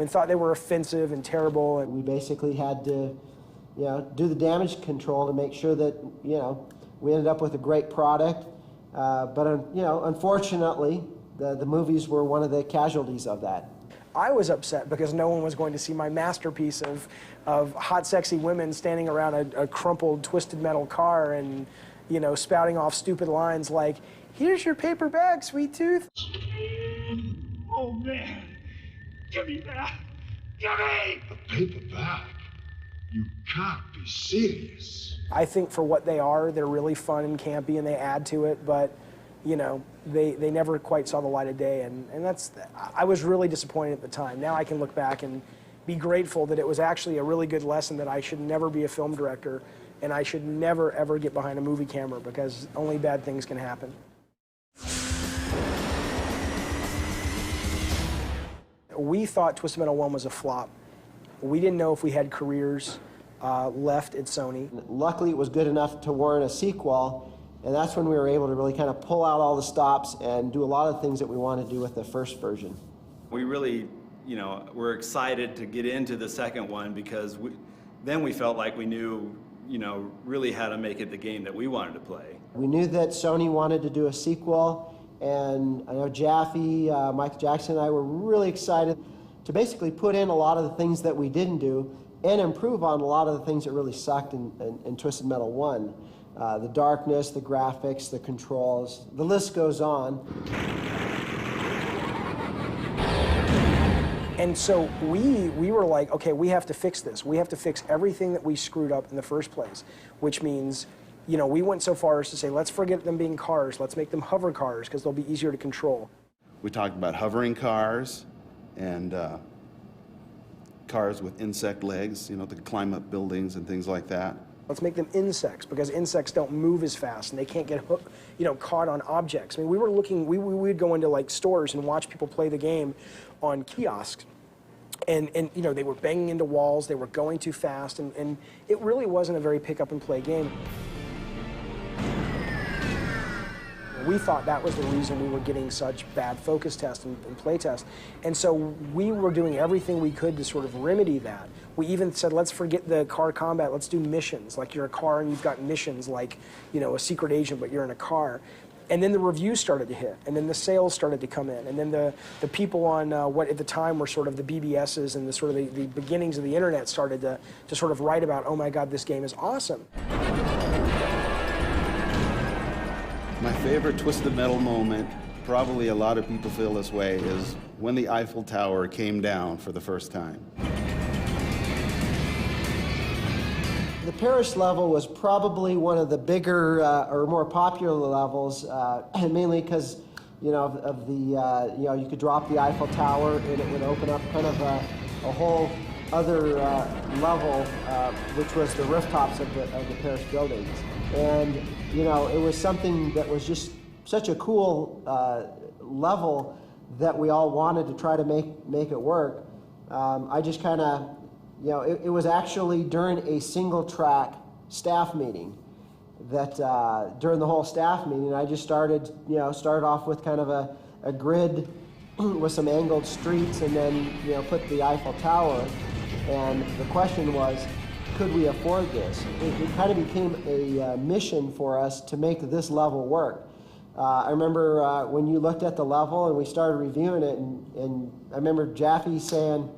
and thought they were offensive and terrible. And we basically had to, you know, do the damage control to make sure that, you know, we ended up with a great product. But you know, unfortunately, the movies were one of the casualties of that. I was upset because no one was going to see my masterpiece of hot, sexy women standing around a crumpled, twisted metal car and, you know, spouting off stupid lines like, "Here's your paper bag, sweet tooth." Oh man, give me that! Give me! A paper bag? You can't be serious. I think for what they are, they're really fun and campy and they add to it, but, you know, they never quite saw the light of day, and I was really disappointed at the time. Now I can look back and be grateful that it was actually a really good lesson that I should never be a film director and I should never ever get behind a movie camera because only bad things can happen. We thought Twisted Metal 1 was a flop. We didn't know if we had careers left at Sony. Luckily, it was good enough to warrant a sequel, and that's when we were able to really kind of pull out all the stops and do a lot of things that we wanted to do with the first version. We really, you know, were excited to get into the second one because then we felt like we knew, you know, really how to make it the game that we wanted to play. We knew that Sony wanted to do a sequel, and I know Jaffe, Michael Jackson and I were really excited to basically put in a lot of the things that we didn't do and improve on a lot of the things that really sucked in Twisted Metal 1. The darkness, the graphics, the controls, the list goes on. And so we were like, okay, we have to fix this. We have to fix everything that we screwed up in the first place, which means, you know, we went so far as to say, let's forget them being cars. Let's make them hover cars because they'll be easier to control. We talked about hovering cars and cars with insect legs, you know, that could climb up buildings and things like that. Let's make them insects because insects don't move as fast and they can't get hooked, you know, caught on objects. I mean, we were looking, we would go into like stores and watch people play the game on kiosks. And you know, they were banging into walls, they were going too fast, and it really wasn't a very pick up and play game. We thought that was the reason we were getting such bad focus tests and play tests. And so we were doing everything we could to sort of remedy that. We even said, let's forget the car combat, let's do missions. Like you're a car and you've got missions like, you know, a secret agent, but you're in a car. And then the reviews started to hit, and then the sales started to come in, and then the people on what at the time were sort of the BBSs and the sort of the beginnings of the internet started to sort of write about, oh my God, this game is awesome. My favorite Twisted Metal moment, probably a lot of people feel this way, is when the Eiffel Tower came down for the first time. The Paris level was probably one of the bigger or more popular levels, mainly because, you know, of the, you know, you could drop the Eiffel Tower and it would open up kind of a whole other level, which was the rooftops of the Paris buildings. And, you know, it was something that was just such a cool level that we all wanted to try to make it work. I just kind of, you know, it was actually during a single track staff meeting that during the whole staff meeting, I just started off with kind of a grid with some angled streets and then, you know, put the Eiffel Tower. And the question was, could we afford this? It kind of became a mission for us to make this level work. I remember when you looked at the level and we started reviewing it, and I remember Jaffe saying,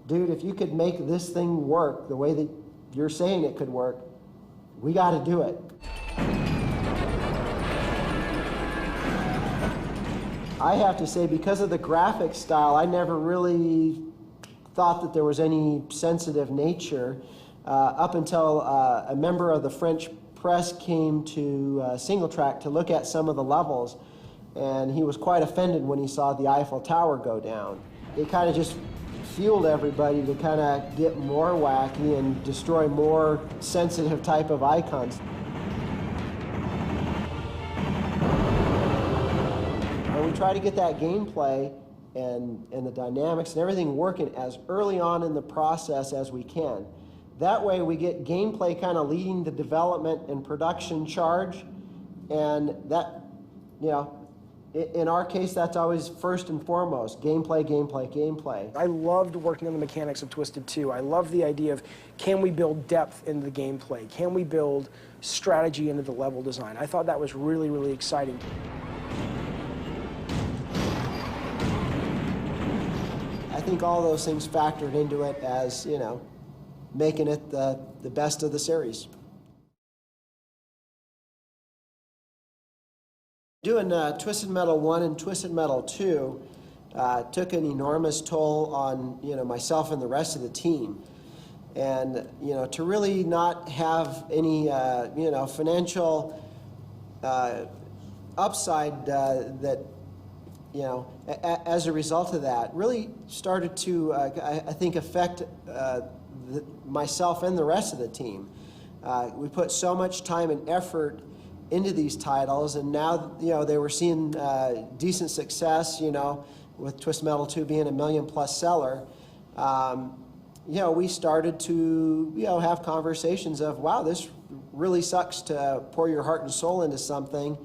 dude, if you could make this thing work the way that you're saying it could work, we got to do it. I have to say, because of the graphic style, I never really thought that there was any sensitive nature up until a member of the French press came to Single Track to look at some of the levels, and he was quite offended when he saw the Eiffel Tower go down. It kind of just fueled everybody to kind of get more wacky and destroy more sensitive type of icons. And we try to get that gameplay and the dynamics and everything working as early on in the process as we can. That way we get gameplay kind of leading the development and production charge, and that, you know, in our case, that's always first and foremost, gameplay, gameplay, gameplay. I loved working on the mechanics of Twisted 2. I love the idea of, can we build depth into the gameplay? Can we build strategy into the level design? I thought that was really, really exciting. I think all those things factored into it as, you know, making it the best of the series. Doing Twisted Metal 1 and Twisted Metal 2 took an enormous toll on, you know, myself and the rest of the team. And, you know, to really not have any, you know, financial upside that, you know, as a result of that, really started to, I think, affect myself and the rest of the team. We put so much time and effort into these titles, and now, you know, they were seeing decent success, you know, with Twisted Metal 2 being a $1 million+ seller. You know, we started to, you know, have conversations of, wow, this really sucks to pour your heart and soul into something,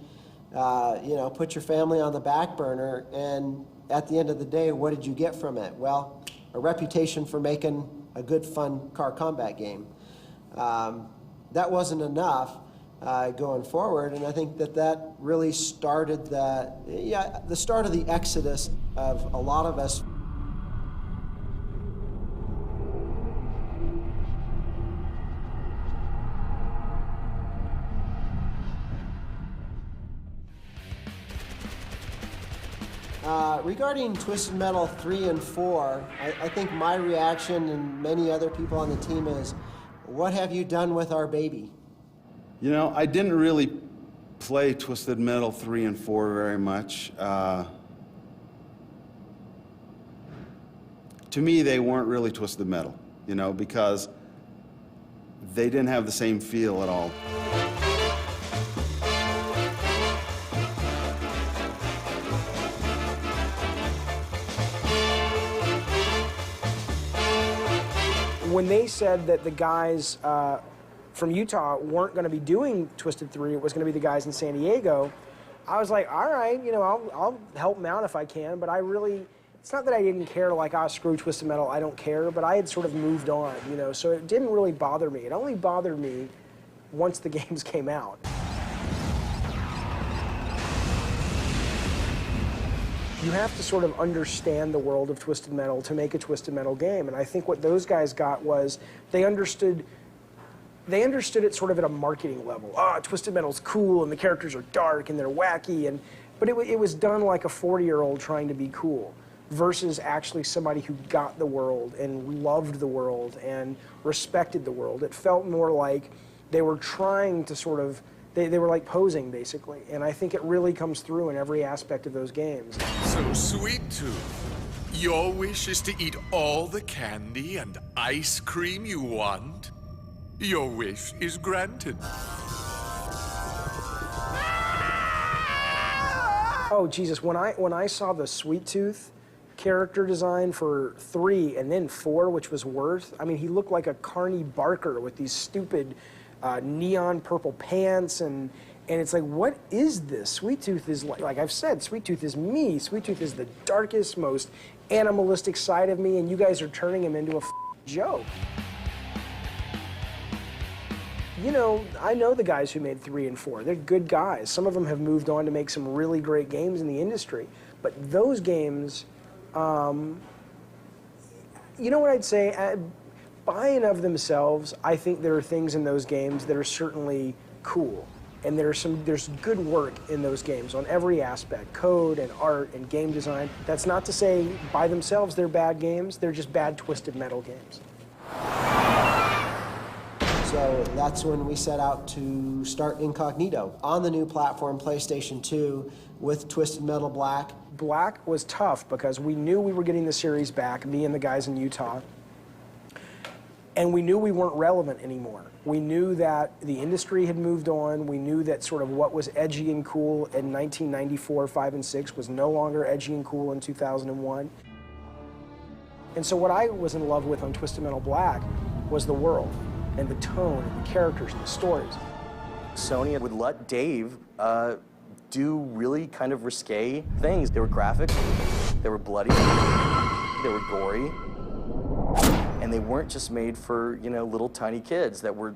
you know, put your family on the back burner, and at the end of the day, what did you get from it? Well, a reputation for making a good, fun car combat game. That wasn't enough. Going forward, and I think that really started the start of the exodus of a lot of us. Regarding Twisted Metal 3 and 4, I think my reaction and many other people on the team is, what have you done with our baby? You know, I didn't really play Twisted Metal 3 and 4 very much. To me, they weren't really Twisted Metal, you know, because they didn't have the same feel at all. When they said that the guys from Utah weren't going to be doing Twisted 3, it was going to be the guys in San Diego, I was like, all right, you know, I'll help them out if I can, but I really, it's not that I didn't care, like, screw Twisted Metal, I don't care, but I had sort of moved on, you know, so it didn't really bother me. It only bothered me once the games came out. You have to sort of understand the world of Twisted Metal to make a Twisted Metal game, and I think what those guys got was they understood it sort of at a marketing level. Twisted Metal's cool, and the characters are dark, and they're wacky, but it was done like a 40-year-old trying to be cool, versus actually somebody who got the world and loved the world and respected the world. It felt more like they were trying to sort of, they were like posing, basically, and I think it really comes through in every aspect of those games. So, Sweet Tooth, your wish is to eat all the candy and ice cream you want? Your wish is granted. Oh, Jesus, when I saw the Sweet Tooth character design for 3 and then 4, which was Worth, I mean, he looked like a Carney Barker with these stupid neon purple pants, and it's like, what is this? Sweet Tooth is, like I've said, Sweet Tooth is me. Sweet Tooth is the darkest, most animalistic side of me, and you guys are turning him into a joke. You know, I know the guys who made 3 and 4. They're good guys. Some of them have moved on to make some really great games in the industry. But those games, you know what I'd say? By and of themselves, I think there are things in those games that are certainly cool. And there's good work in those games on every aspect, code and art and game design. That's not to say by themselves they're bad games. They're just bad Twisted Metal games. So that's when we set out to start Incognito on the new platform, PlayStation 2, with Twisted Metal Black. Black was tough because we knew we were getting the series back, me and the guys in Utah. And we knew we weren't relevant anymore. We knew that the industry had moved on. We knew that sort of what was edgy and cool in 1994, 5, and 6 was no longer edgy and cool in 2001. And so what I was in love with on Twisted Metal Black was the world and the tone and the characters and the stories. Sony would let Dave do really kind of risque things. They were graphic, they were bloody, they were gory, and they weren't just made for, you know, little tiny kids that were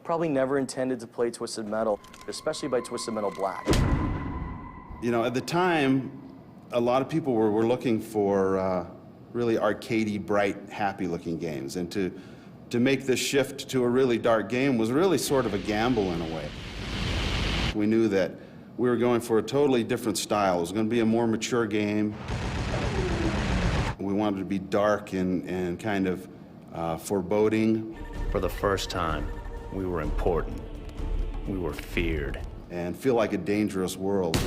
probably never intended to play Twisted Metal, especially by Twisted Metal Black. You know, at the time, a lot of people were looking for really arcadey, bright, happy-looking games, and to make this shift to a really dark game was really sort of a gamble in a way. We knew that we were going for a totally different style. It was going to be a more mature game. We wanted it to be dark and kind of foreboding. For the first time, we were important. We were feared. And feel like a dangerous world.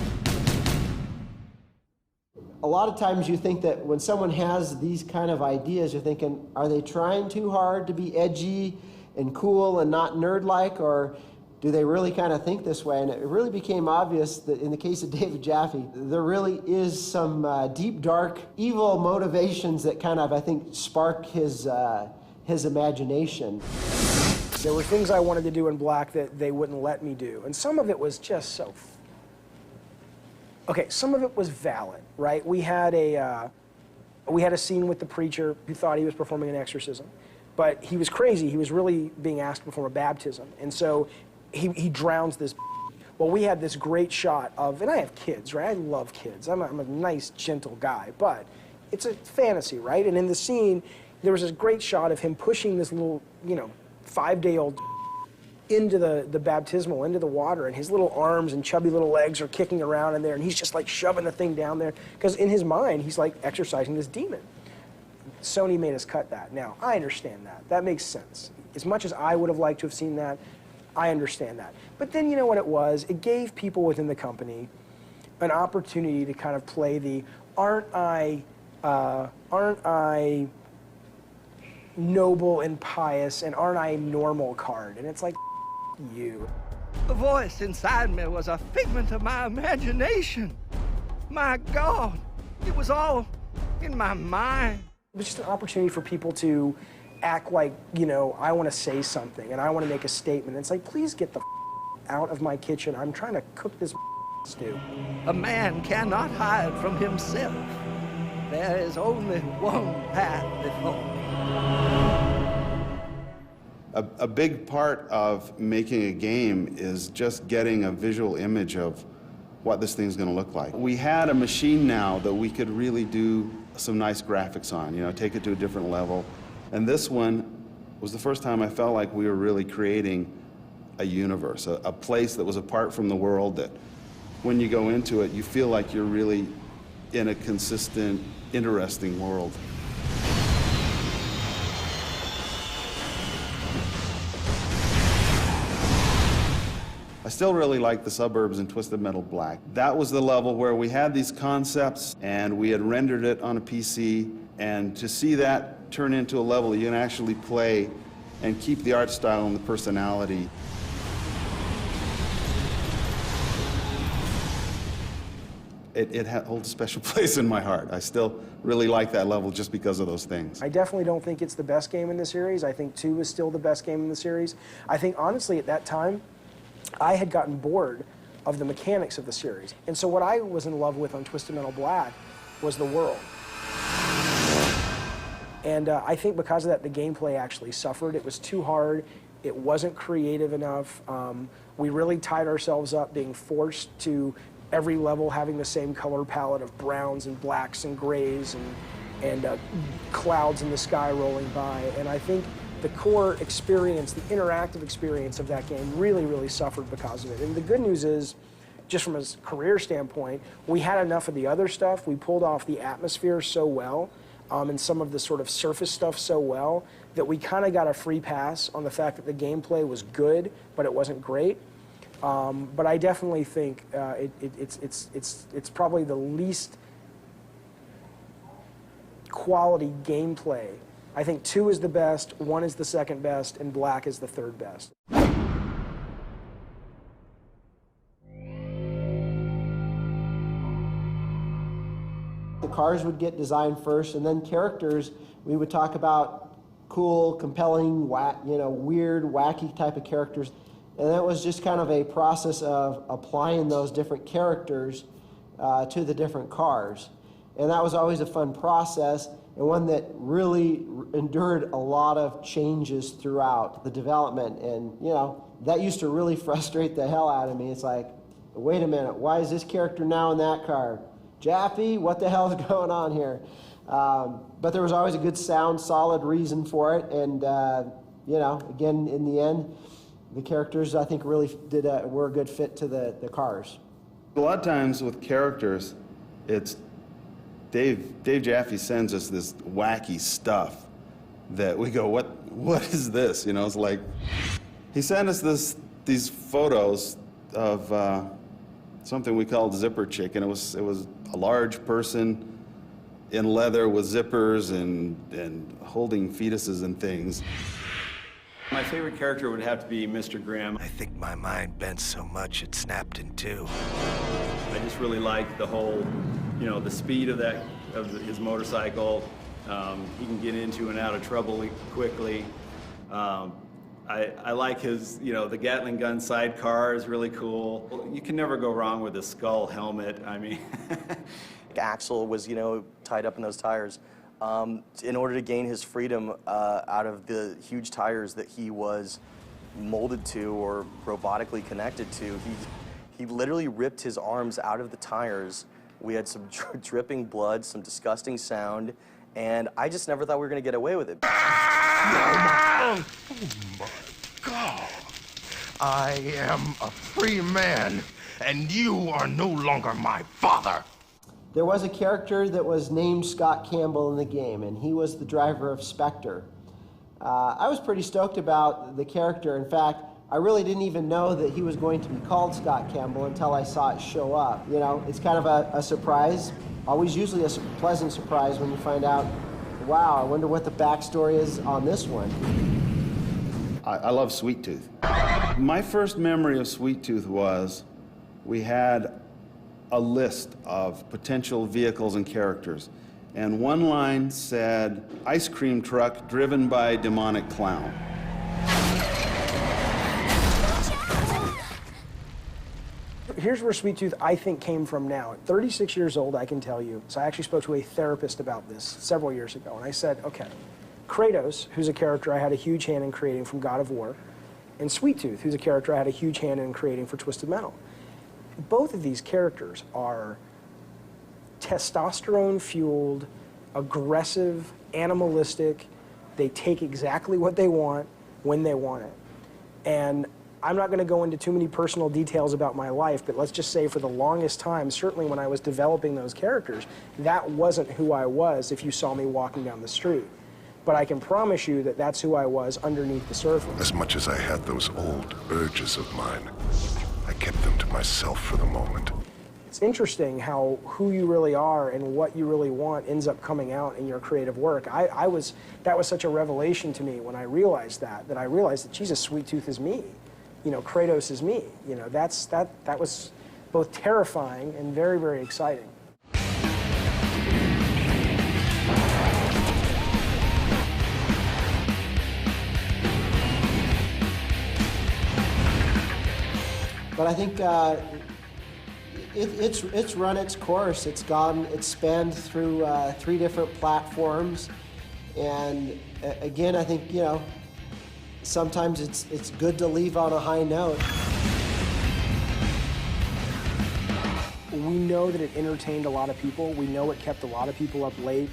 A lot of times you think that when someone has these kind of ideas, you're thinking, are they trying too hard to be edgy and cool and not nerd-like, or do they really kind of think this way? And it really became obvious that in the case of David Jaffe, there really is some deep, dark, evil motivations that kind of, I think, spark his imagination. There were things I wanted to do in Black that they wouldn't let me do, and some of it was just so... Okay, some of it was valid, right? We had a scene with the preacher who thought he was performing an exorcism, but he was crazy. He was really being asked to perform a baptism, and so he drowns this. Well, we had this great shot of, and I have kids, right? I love kids. I'm a nice, gentle guy, but it's a fantasy, right? And in the scene, there was this great shot of him pushing this little, 5-day-old into the baptismal, into the water, and his little arms and chubby little legs are kicking around in there, and he's just like shoving the thing down there, because in his mind, he's like exorcising this demon. Sony made us cut that. Now, I understand that. That makes sense. As much as I would have liked to have seen that, I understand that. But then you know what it was? It gave people within the company an opportunity to kind of play the, aren't I noble and pious, and aren't I normal card? And it's like, you. The voice inside me was a figment of my imagination. My God, it was all in my mind. It was just an opportunity for people to act like, I want to say something and I want to make a statement. And it's like, please get the out of my kitchen. I'm trying to cook this stew. A man cannot hide from himself. There is only one path before me. A big part of making a game is just getting a visual image of what this thing's going to look like. We had a machine now that we could really do some nice graphics on, take it to a different level. And this one was the first time I felt like we were really creating a universe, a place that was apart from the world, that when you go into it, you feel like you're really in a consistent, interesting world. I still really like the suburbs in Twisted Metal Black. That was the level where we had these concepts and we had rendered it on a PC, and to see that turn into a level you can actually play and keep the art style and the personality. It holds a special place in my heart. I still really like that level just because of those things. I definitely don't think it's the best game in the series. I think 2 is still the best game in the series. I think, honestly, at that time, I had gotten bored of the mechanics of the series. And so what I was in love with on Twisted Metal Black was the world. And I think because of that, the gameplay actually suffered. It was too hard. It wasn't creative enough. We really tied ourselves up being forced to every level having the same color palette of browns and blacks and grays and clouds in the sky rolling by. And I think the core experience, the interactive experience of that game really, really suffered because of it. And the good news is, just from a career standpoint, we had enough of the other stuff. We pulled off the atmosphere so well, and some of the sort of surface stuff so well, that we kind of got a free pass on the fact that the gameplay was good, but it wasn't great. But I definitely think it's probably the least quality gameplay I think 2 is the best, 1 is the second best, and black is the third best. The cars would get designed first, and then characters, we would talk about cool, compelling, weird, wacky type of characters. And that was just kind of a process of applying those different characters to the different cars. And that was always a fun process, and one that really endured a lot of changes throughout the development. And, that used to really frustrate the hell out of me. It's like, wait a minute, why is this character now in that car? Jaffe, what the hell is going on here? But there was always a good, sound, solid reason for it. And, again, in the end, the characters, I think, really were a good fit to the cars. A lot of times with characters, it's Dave Jaffe sends us this wacky stuff that we go, what is this? It's like, he sent us these photos of something we called Zipper Chick, and it was a large person in leather with zippers and holding fetuses and things. My favorite character would have to be Mr. Grimm. I think my mind bent so much it snapped in two. I just really like the whole, the speed of his motorcycle. He can get into and out of trouble quickly. I like his, the Gatling gun sidecar is really cool. You can never go wrong with a skull helmet. I mean, Axel was, tied up in those tires. In order to gain his freedom out of the huge tires that he was molded to or robotically connected to, he literally ripped his arms out of the tires. We had some dripping blood, some disgusting sound, and I just never thought we were going to get away with it. Oh my God. I am a free man, and you are no longer my father. There was a character that was named Scott Campbell in the game, and he was the driver of Spectre. I was pretty stoked about the character. In fact, I really didn't even know that he was going to be called Scott Campbell until I saw it show up. It's kind of a surprise, always usually a pleasant surprise when you find out, wow, I wonder what the backstory is on this one. I love Sweet Tooth. My first memory of Sweet Tooth was we had a list of potential vehicles and characters, and one line said, ice cream truck driven by demonic clown. Here's where Sweet Tooth, I think, came from now. At 36 years old, I can tell you, so I actually spoke to a therapist about this several years ago, and I said, okay, Kratos, who's a character I had a huge hand in creating from God of War, and Sweet Tooth, who's a character I had a huge hand in creating for Twisted Metal. Both of these characters are testosterone-fueled, aggressive, animalistic. They take exactly what they want when they want it. And I'm not going to go into too many personal details about my life, but let's just say for the longest time, certainly when I was developing those characters, that wasn't who I was if you saw me walking down the street. But I can promise you that that's who I was underneath the surface. As much as I had those old urges of mine, I kept them to myself for the moment. It's interesting how who you really are and what you really want ends up coming out in your creative work. That was such a revelation to me when I realized that I realized that, Jesus, Sweet Tooth is me. Kratos is me. That was both terrifying and very, very exciting. But I think it's run its course. It's spanned through 3 different platforms, and again, I think sometimes it's good to leave on a high note. We know that it entertained a lot of people. We know it kept a lot of people up late.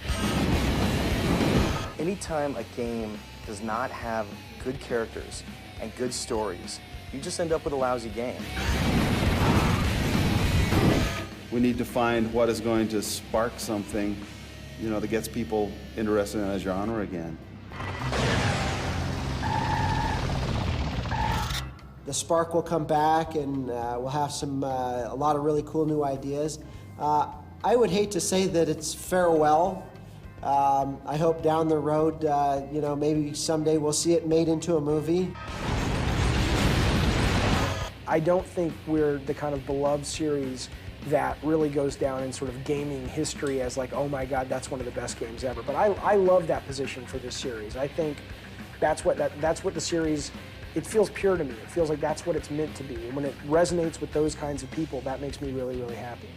Anytime a game does not have good characters and good stories, you just end up with a lousy game. We need to find what is going to spark something, that gets people interested in a genre again. The spark will come back, and we'll have a lot of really cool new ideas. I would hate to say that it's farewell, I hope down the road, you know, maybe someday we'll see it made into a movie. I don't think we're the kind of beloved series that really goes down in sort of gaming history as like, oh my God, that's one of the best games ever. But I love that position for this series. I think that's what the series, it feels pure to me. It feels like that's what it's meant to be. And when it resonates with those kinds of people, that makes me really, really happy.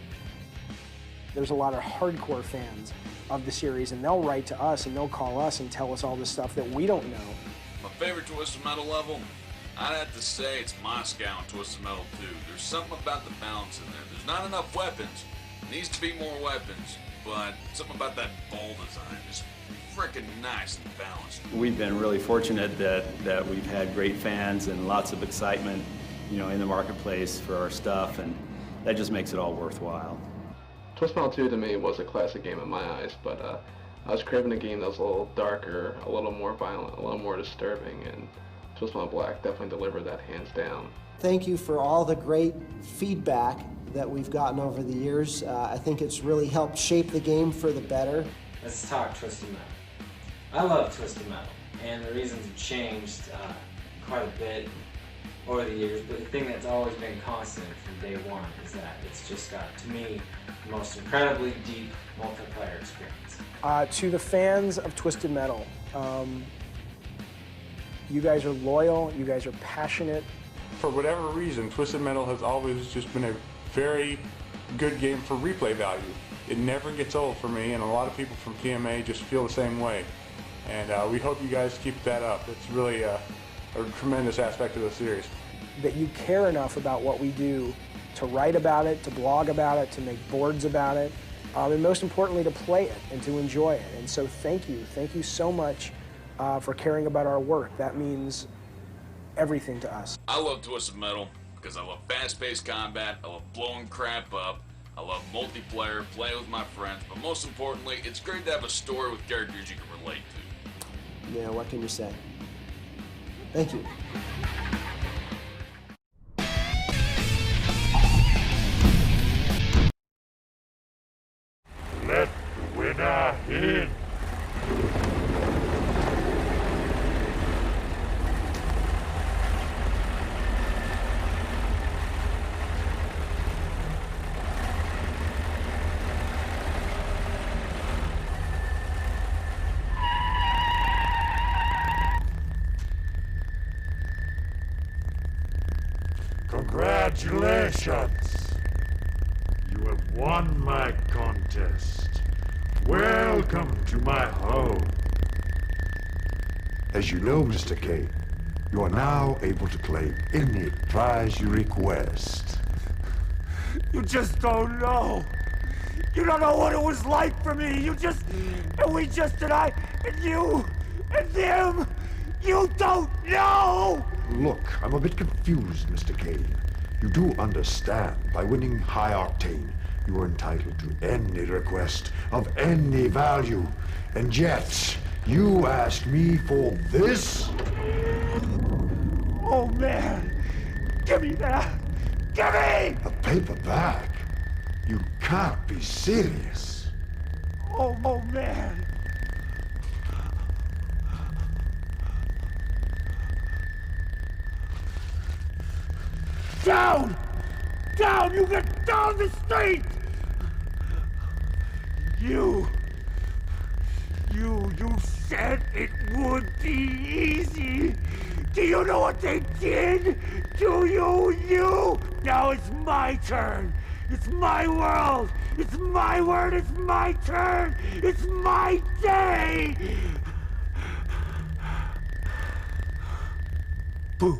There's a lot of hardcore fans of the series, and they'll write to us and they'll call us and tell us all this stuff that we don't know. My favorite Twisted Metal level? I'd have to say it's Moscow and Twisted Metal 2. There's something about the balance in there. There's not enough weapons. Needs to be more weapons, but something about that ball design is freaking nice and balanced. We've been really fortunate that we've had great fans and lots of excitement, you know, in the marketplace for our stuff, and that just makes it all worthwhile. Twisted Metal 2 to me was a classic game in my eyes, but I was craving a game that was a little darker, a little more violent, a little more disturbing, and Twisted Metal Black definitely delivered that hands down. Thank you for all the great feedback that we've gotten over the years. I think it's really helped shape the game for the better. Let's talk Twisted Metal. I love Twisted Metal, and the reasons have changed quite a bit over the years, but the thing that's always been constant from day one is that it's just got, to me, the most incredibly deep multiplayer experience. To the fans of Twisted Metal, you guys are loyal, you guys are passionate. For whatever reason, Twisted Metal has always just been a very good game for replay value. It never gets old for me, and a lot of people from PMA just feel the same way. And we hope you guys keep that up. It's really a tremendous aspect of the series. That you care enough about what we do to write about it, to blog about it, to make boards about it, and most importantly to play it and to enjoy it. And so thank you so much for caring about our work. That means everything to us. I love Twisted Metal because I love fast-paced combat, I love blowing crap up, I love multiplayer, playing with my friends, but most importantly, it's great to have a story with characters you can relate to. Yeah, what can you say? Thank you. Let the winner in. Congratulations! You have won my contest. Welcome to my home. As you know, Mr. K, you are now able to claim any prize you request. You just don't know. You don't know what it was like for me. And I, and you, and them. You don't know! Look, I'm a bit confused, Mr. K. You do understand, by winning High Octane, you are entitled to any request of any value. And yet, you asked me for this? Oh, man. Give me that. Give me! A paper bag? You can't be serious. Oh, man. Down! Down! You get down the street! You said it would be easy! Do you know what they did? Do you? Now it's my turn! It's my world! It's my word! It's my turn! It's my day! Boo!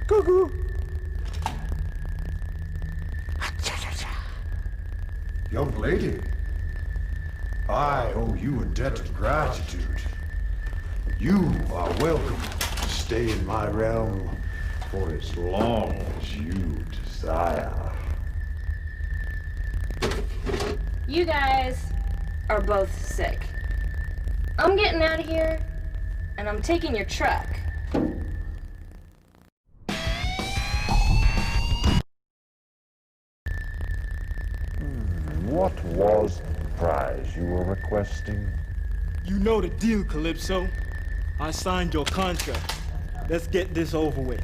Cuckoo! Young lady, I owe you a debt of gratitude. You are welcome to stay in my realm for as long as you desire. You guys are both sick. I'm getting out of here, and I'm taking your truck. What was the prize you were requesting? You know the deal, Calypso. I signed your contract. Let's get this over with.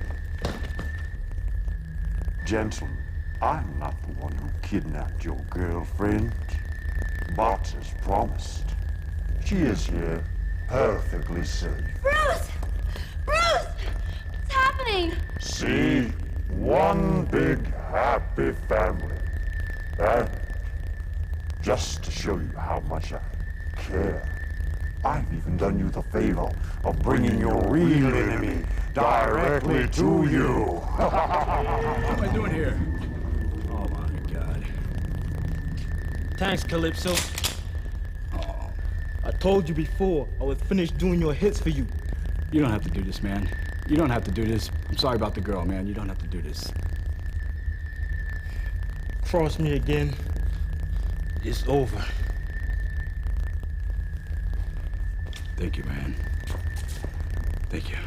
Gentlemen, I'm not the one who kidnapped your girlfriend. But as promised, she is here, perfectly safe. Bruce! Bruce! What's happening? See? One big happy family. And just to show you how much I care, I've even done you the favor of bringing your real enemy directly to you. What am I doing here? Oh my God. Thanks, Calypso. I told you before I was finished doing your hits for you. You don't have to do this, man. You don't have to do this. I'm sorry about the girl, man. You don't have to do this. Cross me again, it's over. Thank you, man. Thank you.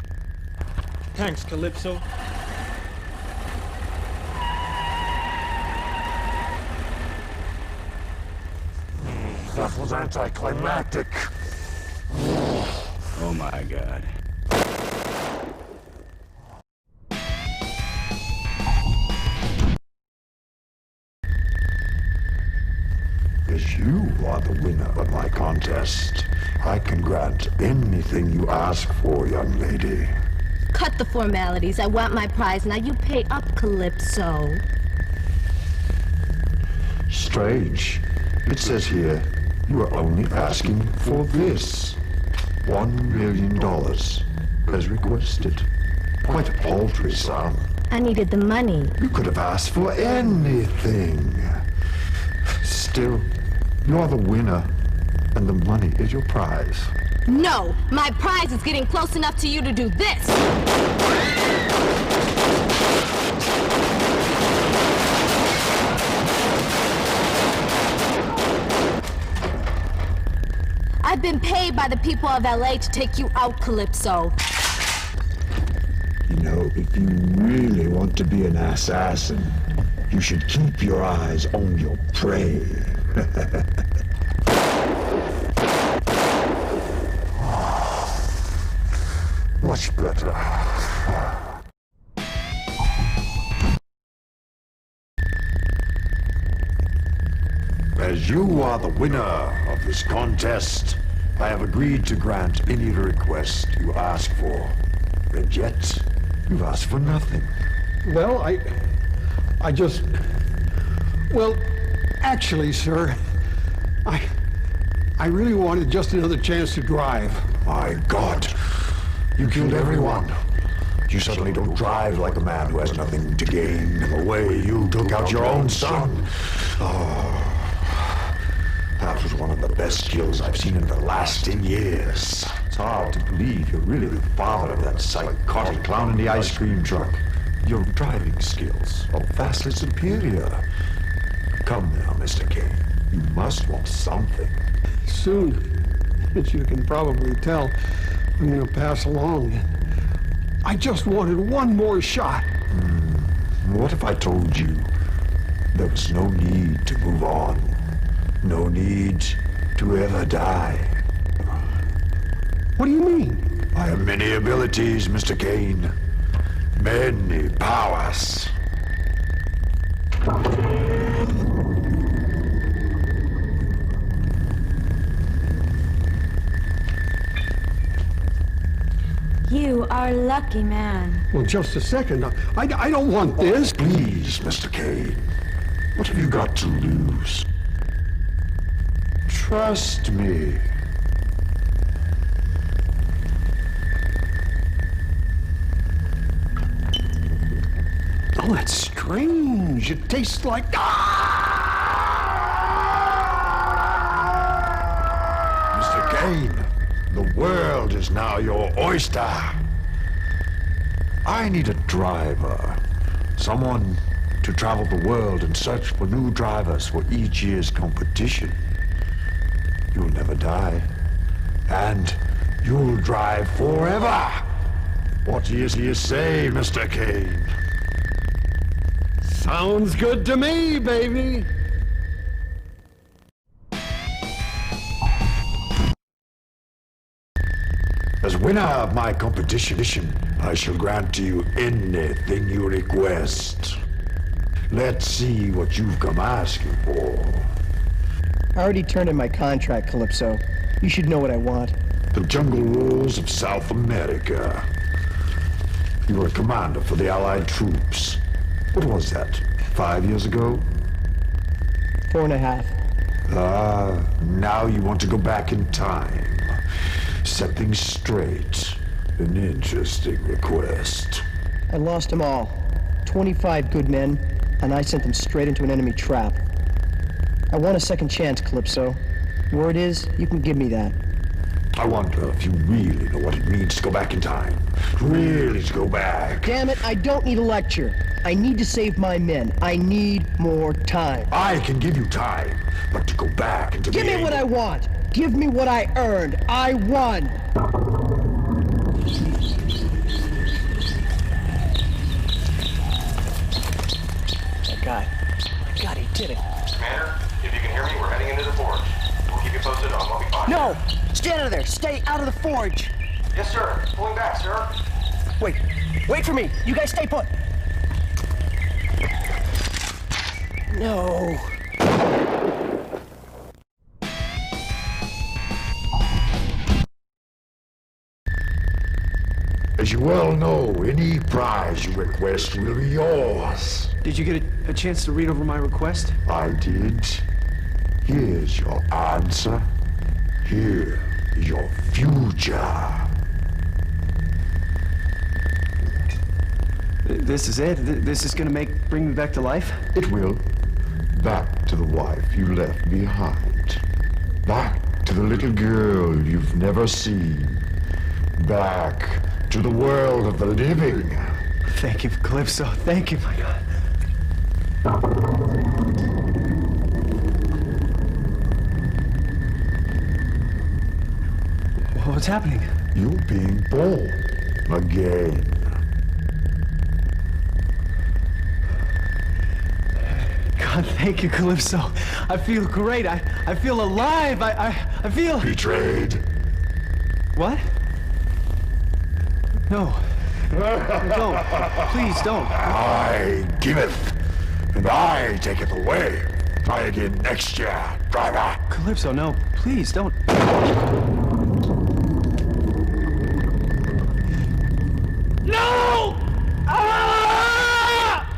Thanks, Calypso. That was anticlimactic. Oh my God. As you are the winner of my contest, I can grant anything you ask for, young lady. Cut the formalities. I want my prize. Now you pay up, Calypso. Strange. It says here, you are only asking for this. $1 million, as requested. Quite a paltry sum. I needed the money. You could have asked for anything. Still, you're the winner, and the money is your prize. No! My prize is getting close enough to you to do this! I've been paid by the people of LA to take you out, Calypso. You know, if you really want to be an assassin, you should keep your eyes on your prey. Much better. As you are the winner of this contest, I have agreed to grant any request you ask for. And yet, you've asked for nothing. Well, I just... Well, actually, sir, I really wanted just another chance to drive. My God, you killed everyone. You suddenly don't drive like a man who has nothing to gain. The way you took out your own son. Oh, that was one of the best kills I've seen in the last 10 years. It's hard to believe you're really the father of that psychotic clown in the ice cream truck. Your driving skills are vastly superior. Come now, Mr. Kane. You must want something. Soon, as you can probably tell, I'm going to pass along. I just wanted one more shot. What if I told you there was no need to move on? No need to ever die? What do you mean? I have many abilities, Mr. Kane. Many powers. You are a lucky man. Well, just a second. I don't want this. Please, Mr. Kane. What have you got to lose? Trust me. Oh, that's strange. It tastes like... Mr. Kane, the world is now your oyster. I need a driver. Someone to travel the world and search for new drivers for each year's competition. You'll never die. And you'll drive forever. What do you say, Mr. Kane? Sounds good to me, baby. As winner of my competition, I shall grant to you anything you request. Let's see what you've come asking for. I already turned in my contract, Calypso. You should know what I want. The jungle rules of South America. You were a commander for the Allied troops. What was that, 5 years ago? 4.5. Now you want to go back in time. Set things straight. An interesting request. I lost them all. 25 good men, and I sent them straight into an enemy trap. I want a second chance, Calypso. Word is, you can give me that. I wonder if you really know what it means to go back in time. Really to go back. Damn it, I don't need a lecture. I need to save my men. I need more time. I can give you time, but to go back and to Give me what I want. Give me what I earned. I won. My God, he did it. Commander, if you can hear me, we're heading into the forge. We'll keep you posted on what we find. No! Stay out of there! Stay out of the forge! Yes, sir. Pulling back, sir. Wait for me! You guys stay put! No! As you well know, any prize you request will be yours. Did you get a chance to read over my request? I did. Here's your answer. Here is your future. This is it? This is gonna bring me back to life? It will. Back to the wife you left behind. Back to the little girl you've never seen. Back to the world of the living. Thank you, Calypso. Thank you, my God. What's happening? You're being born again. God, thank you, Calypso. I feel great. I feel alive. I feel... Betrayed. What? No. Don't. Please don't. I giveth, and I taketh away. Try again next year, driver. Calypso, no. Please don't. No! Ah!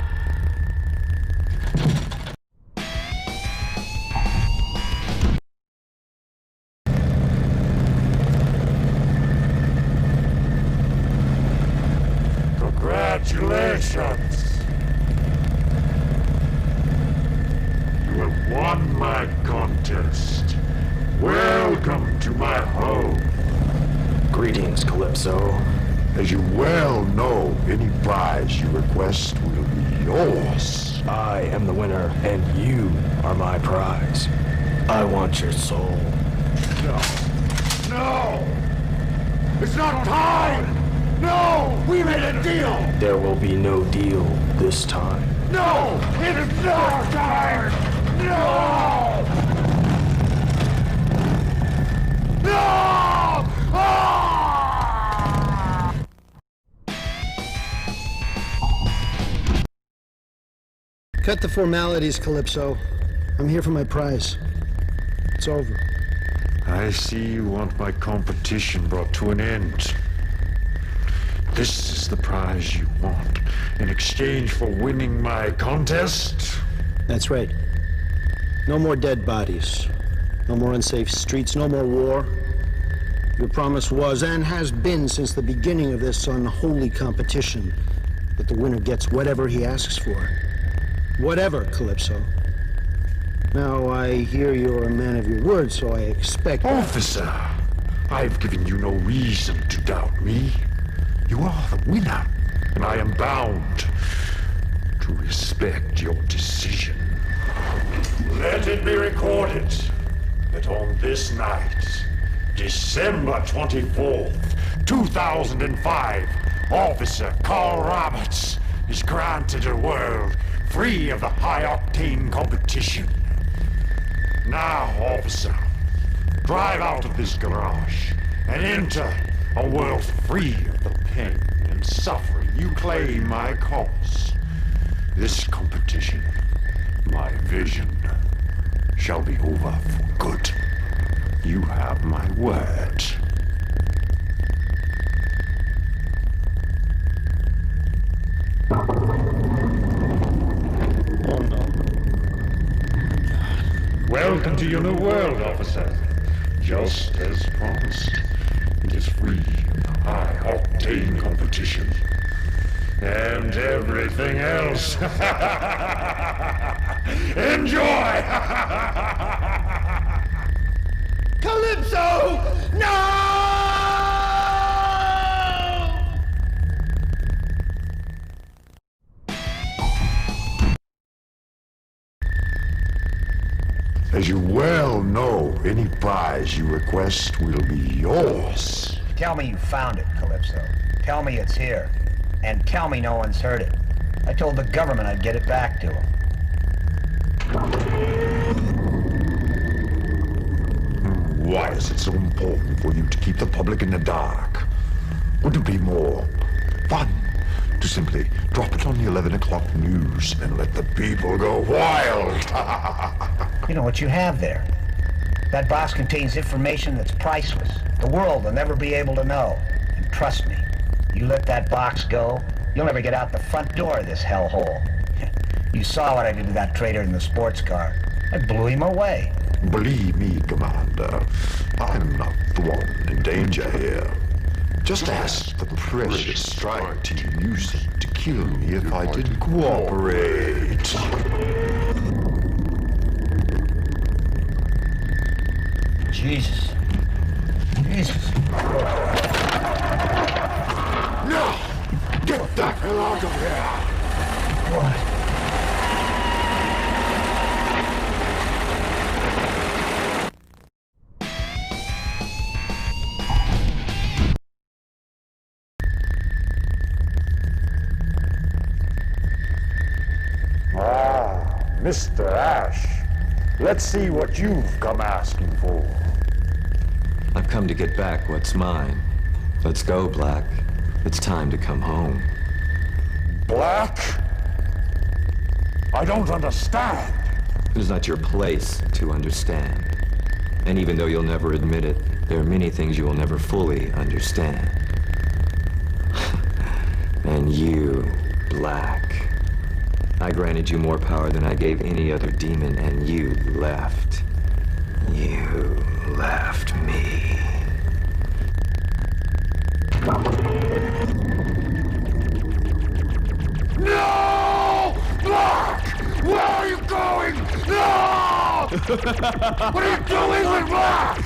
Congratulations! You have won my contest. Welcome to my home. Greetings, Calypso. As you well know, any prize you request will be yours. I am the winner, and you are my prize. I want your soul. No. No! It's not time! No! We made a deal! There will be no deal this time. No! It's not time! No! No! Ah! Cut the formalities, Calypso. I'm here for my prize. It's over. I see you want my competition brought to an end. This is the prize you want in exchange for winning my contest? That's right. No more dead bodies. No more unsafe streets. No more war. Your promise was and has been since the beginning of this unholy competition that the winner gets whatever he asks for. Whatever, Calypso. Now, I hear you're a man of your word, so I expect... Officer, I've given you no reason to doubt me. You are the winner. and I am bound to respect your decision. Let it be recorded that on this night, December 24th, 2005, Officer Carl Roberts is granted a world free of the high-octane competition. Now, officer, drive out of this garage and enter a world free of the pain and suffering you claim my cause. This competition, my vision, shall be over for good. You have my word. Welcome to your new world, officer. Just as promised, it is free of high-octane competition. And everything else. Enjoy! Calypso! No! As you well know, any prize you request will be yours. Tell me you found it, Calypso. Tell me it's here. And tell me no one's heard it. I told the government I'd get it back to them. Why is it so important for you to keep the public in the dark? Would it be more fun to simply drop it on the 11 o'clock news and let the people go wild? You know what you have there? That box contains information that's priceless. The world will never be able to know. And trust me, you let that box go, you'll never get out the front door of this hellhole. You saw what I did to that traitor in the sports car. I blew him away. Believe me, Commander, I'm not the one in danger here. Just ask the precious strike team used to kill me if I didn't cooperate. Jesus. Jesus. No! Get the hell out of here! What? Mr. Ash, let's see what you've come asking for. I've come to get back what's mine. Let's go, Black. It's time to come home. Black? I don't understand. It is not your place to understand. And even though you'll never admit it, there are many things you will never fully understand. And you, Black. I granted you more power than I gave any other demon, and you left. You left me. No! Black! Where are you going? No! What are you doing with Black?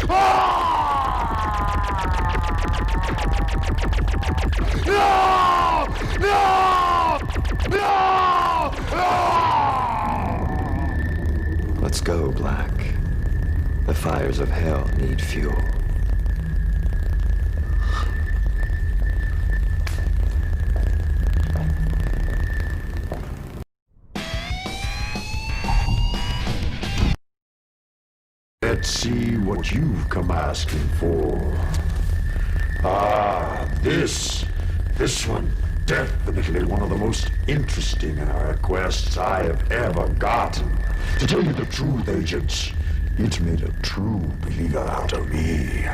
No! No! No! No! Let's go, Black. The fires of hell need fuel. Let's see what you've come asking for. Ah, this one, definitely one of the most interesting requests I have ever gotten. To tell you the truth, agents, it made a true believer out of me.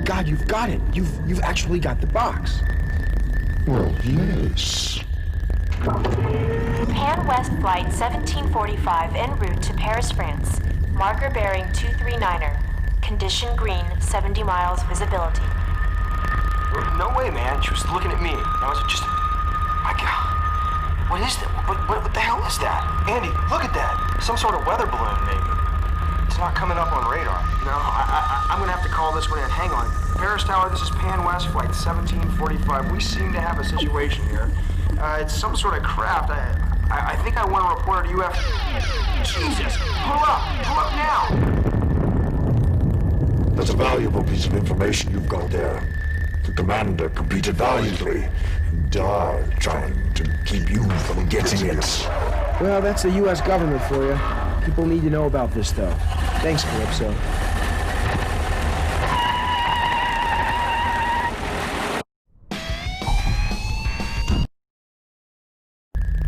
God, you've got it. You've actually got the box. Well, yes. Pan West Flight 1745 en route to Paris, France. Marker bearing 239er. Condition green, 70 miles visibility. No way, man. She was looking at me. Now, is it just... My God. What is that? What the hell is that? Andy, look at that. Some sort of weather balloon, maybe. It's not coming up on radar. No, I'm gonna have to call this one in. Hang on. Paris Tower, this is Pan West, flight 1745. We seem to have a situation here. It's some sort of craft. I think I want to report it to UF. Jesus! Pull up now! That's a valuable piece of information you've got there. The commander competed valiantly and died trying to keep you from getting it. Well, that's the U.S. government for you. People need to know about this stuff. Thanks, Calypso.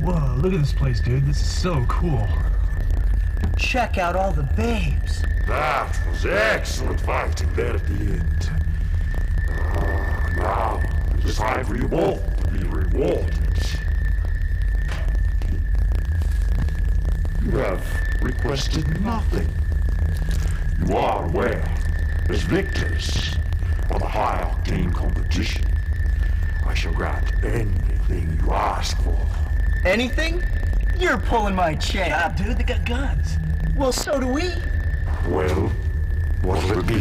Whoa, look at this place, dude. This is so cool. Check out all the babes. That was excellent fighting there at the end. Now, it's time for you both to be rewarded. You have requested nothing. You are aware, as victors of a high-octane competition, I shall grant anything you ask for. Anything? You're pulling my chain. Yeah, dude, they got guns. Well, so do we. Well, what'll it be?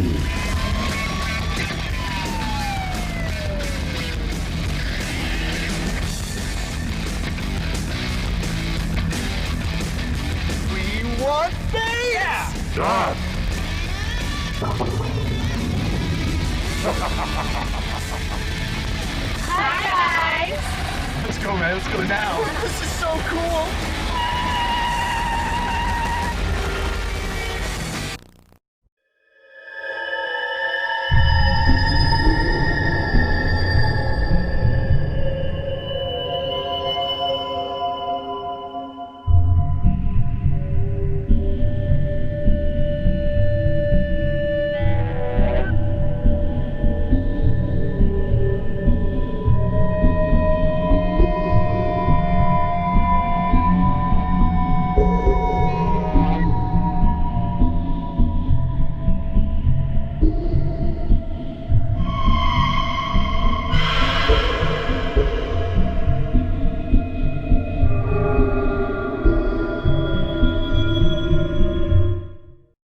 We want babes! Yeah! Done! Hi, guys! Let's go, man. Let's go now. This is so cool.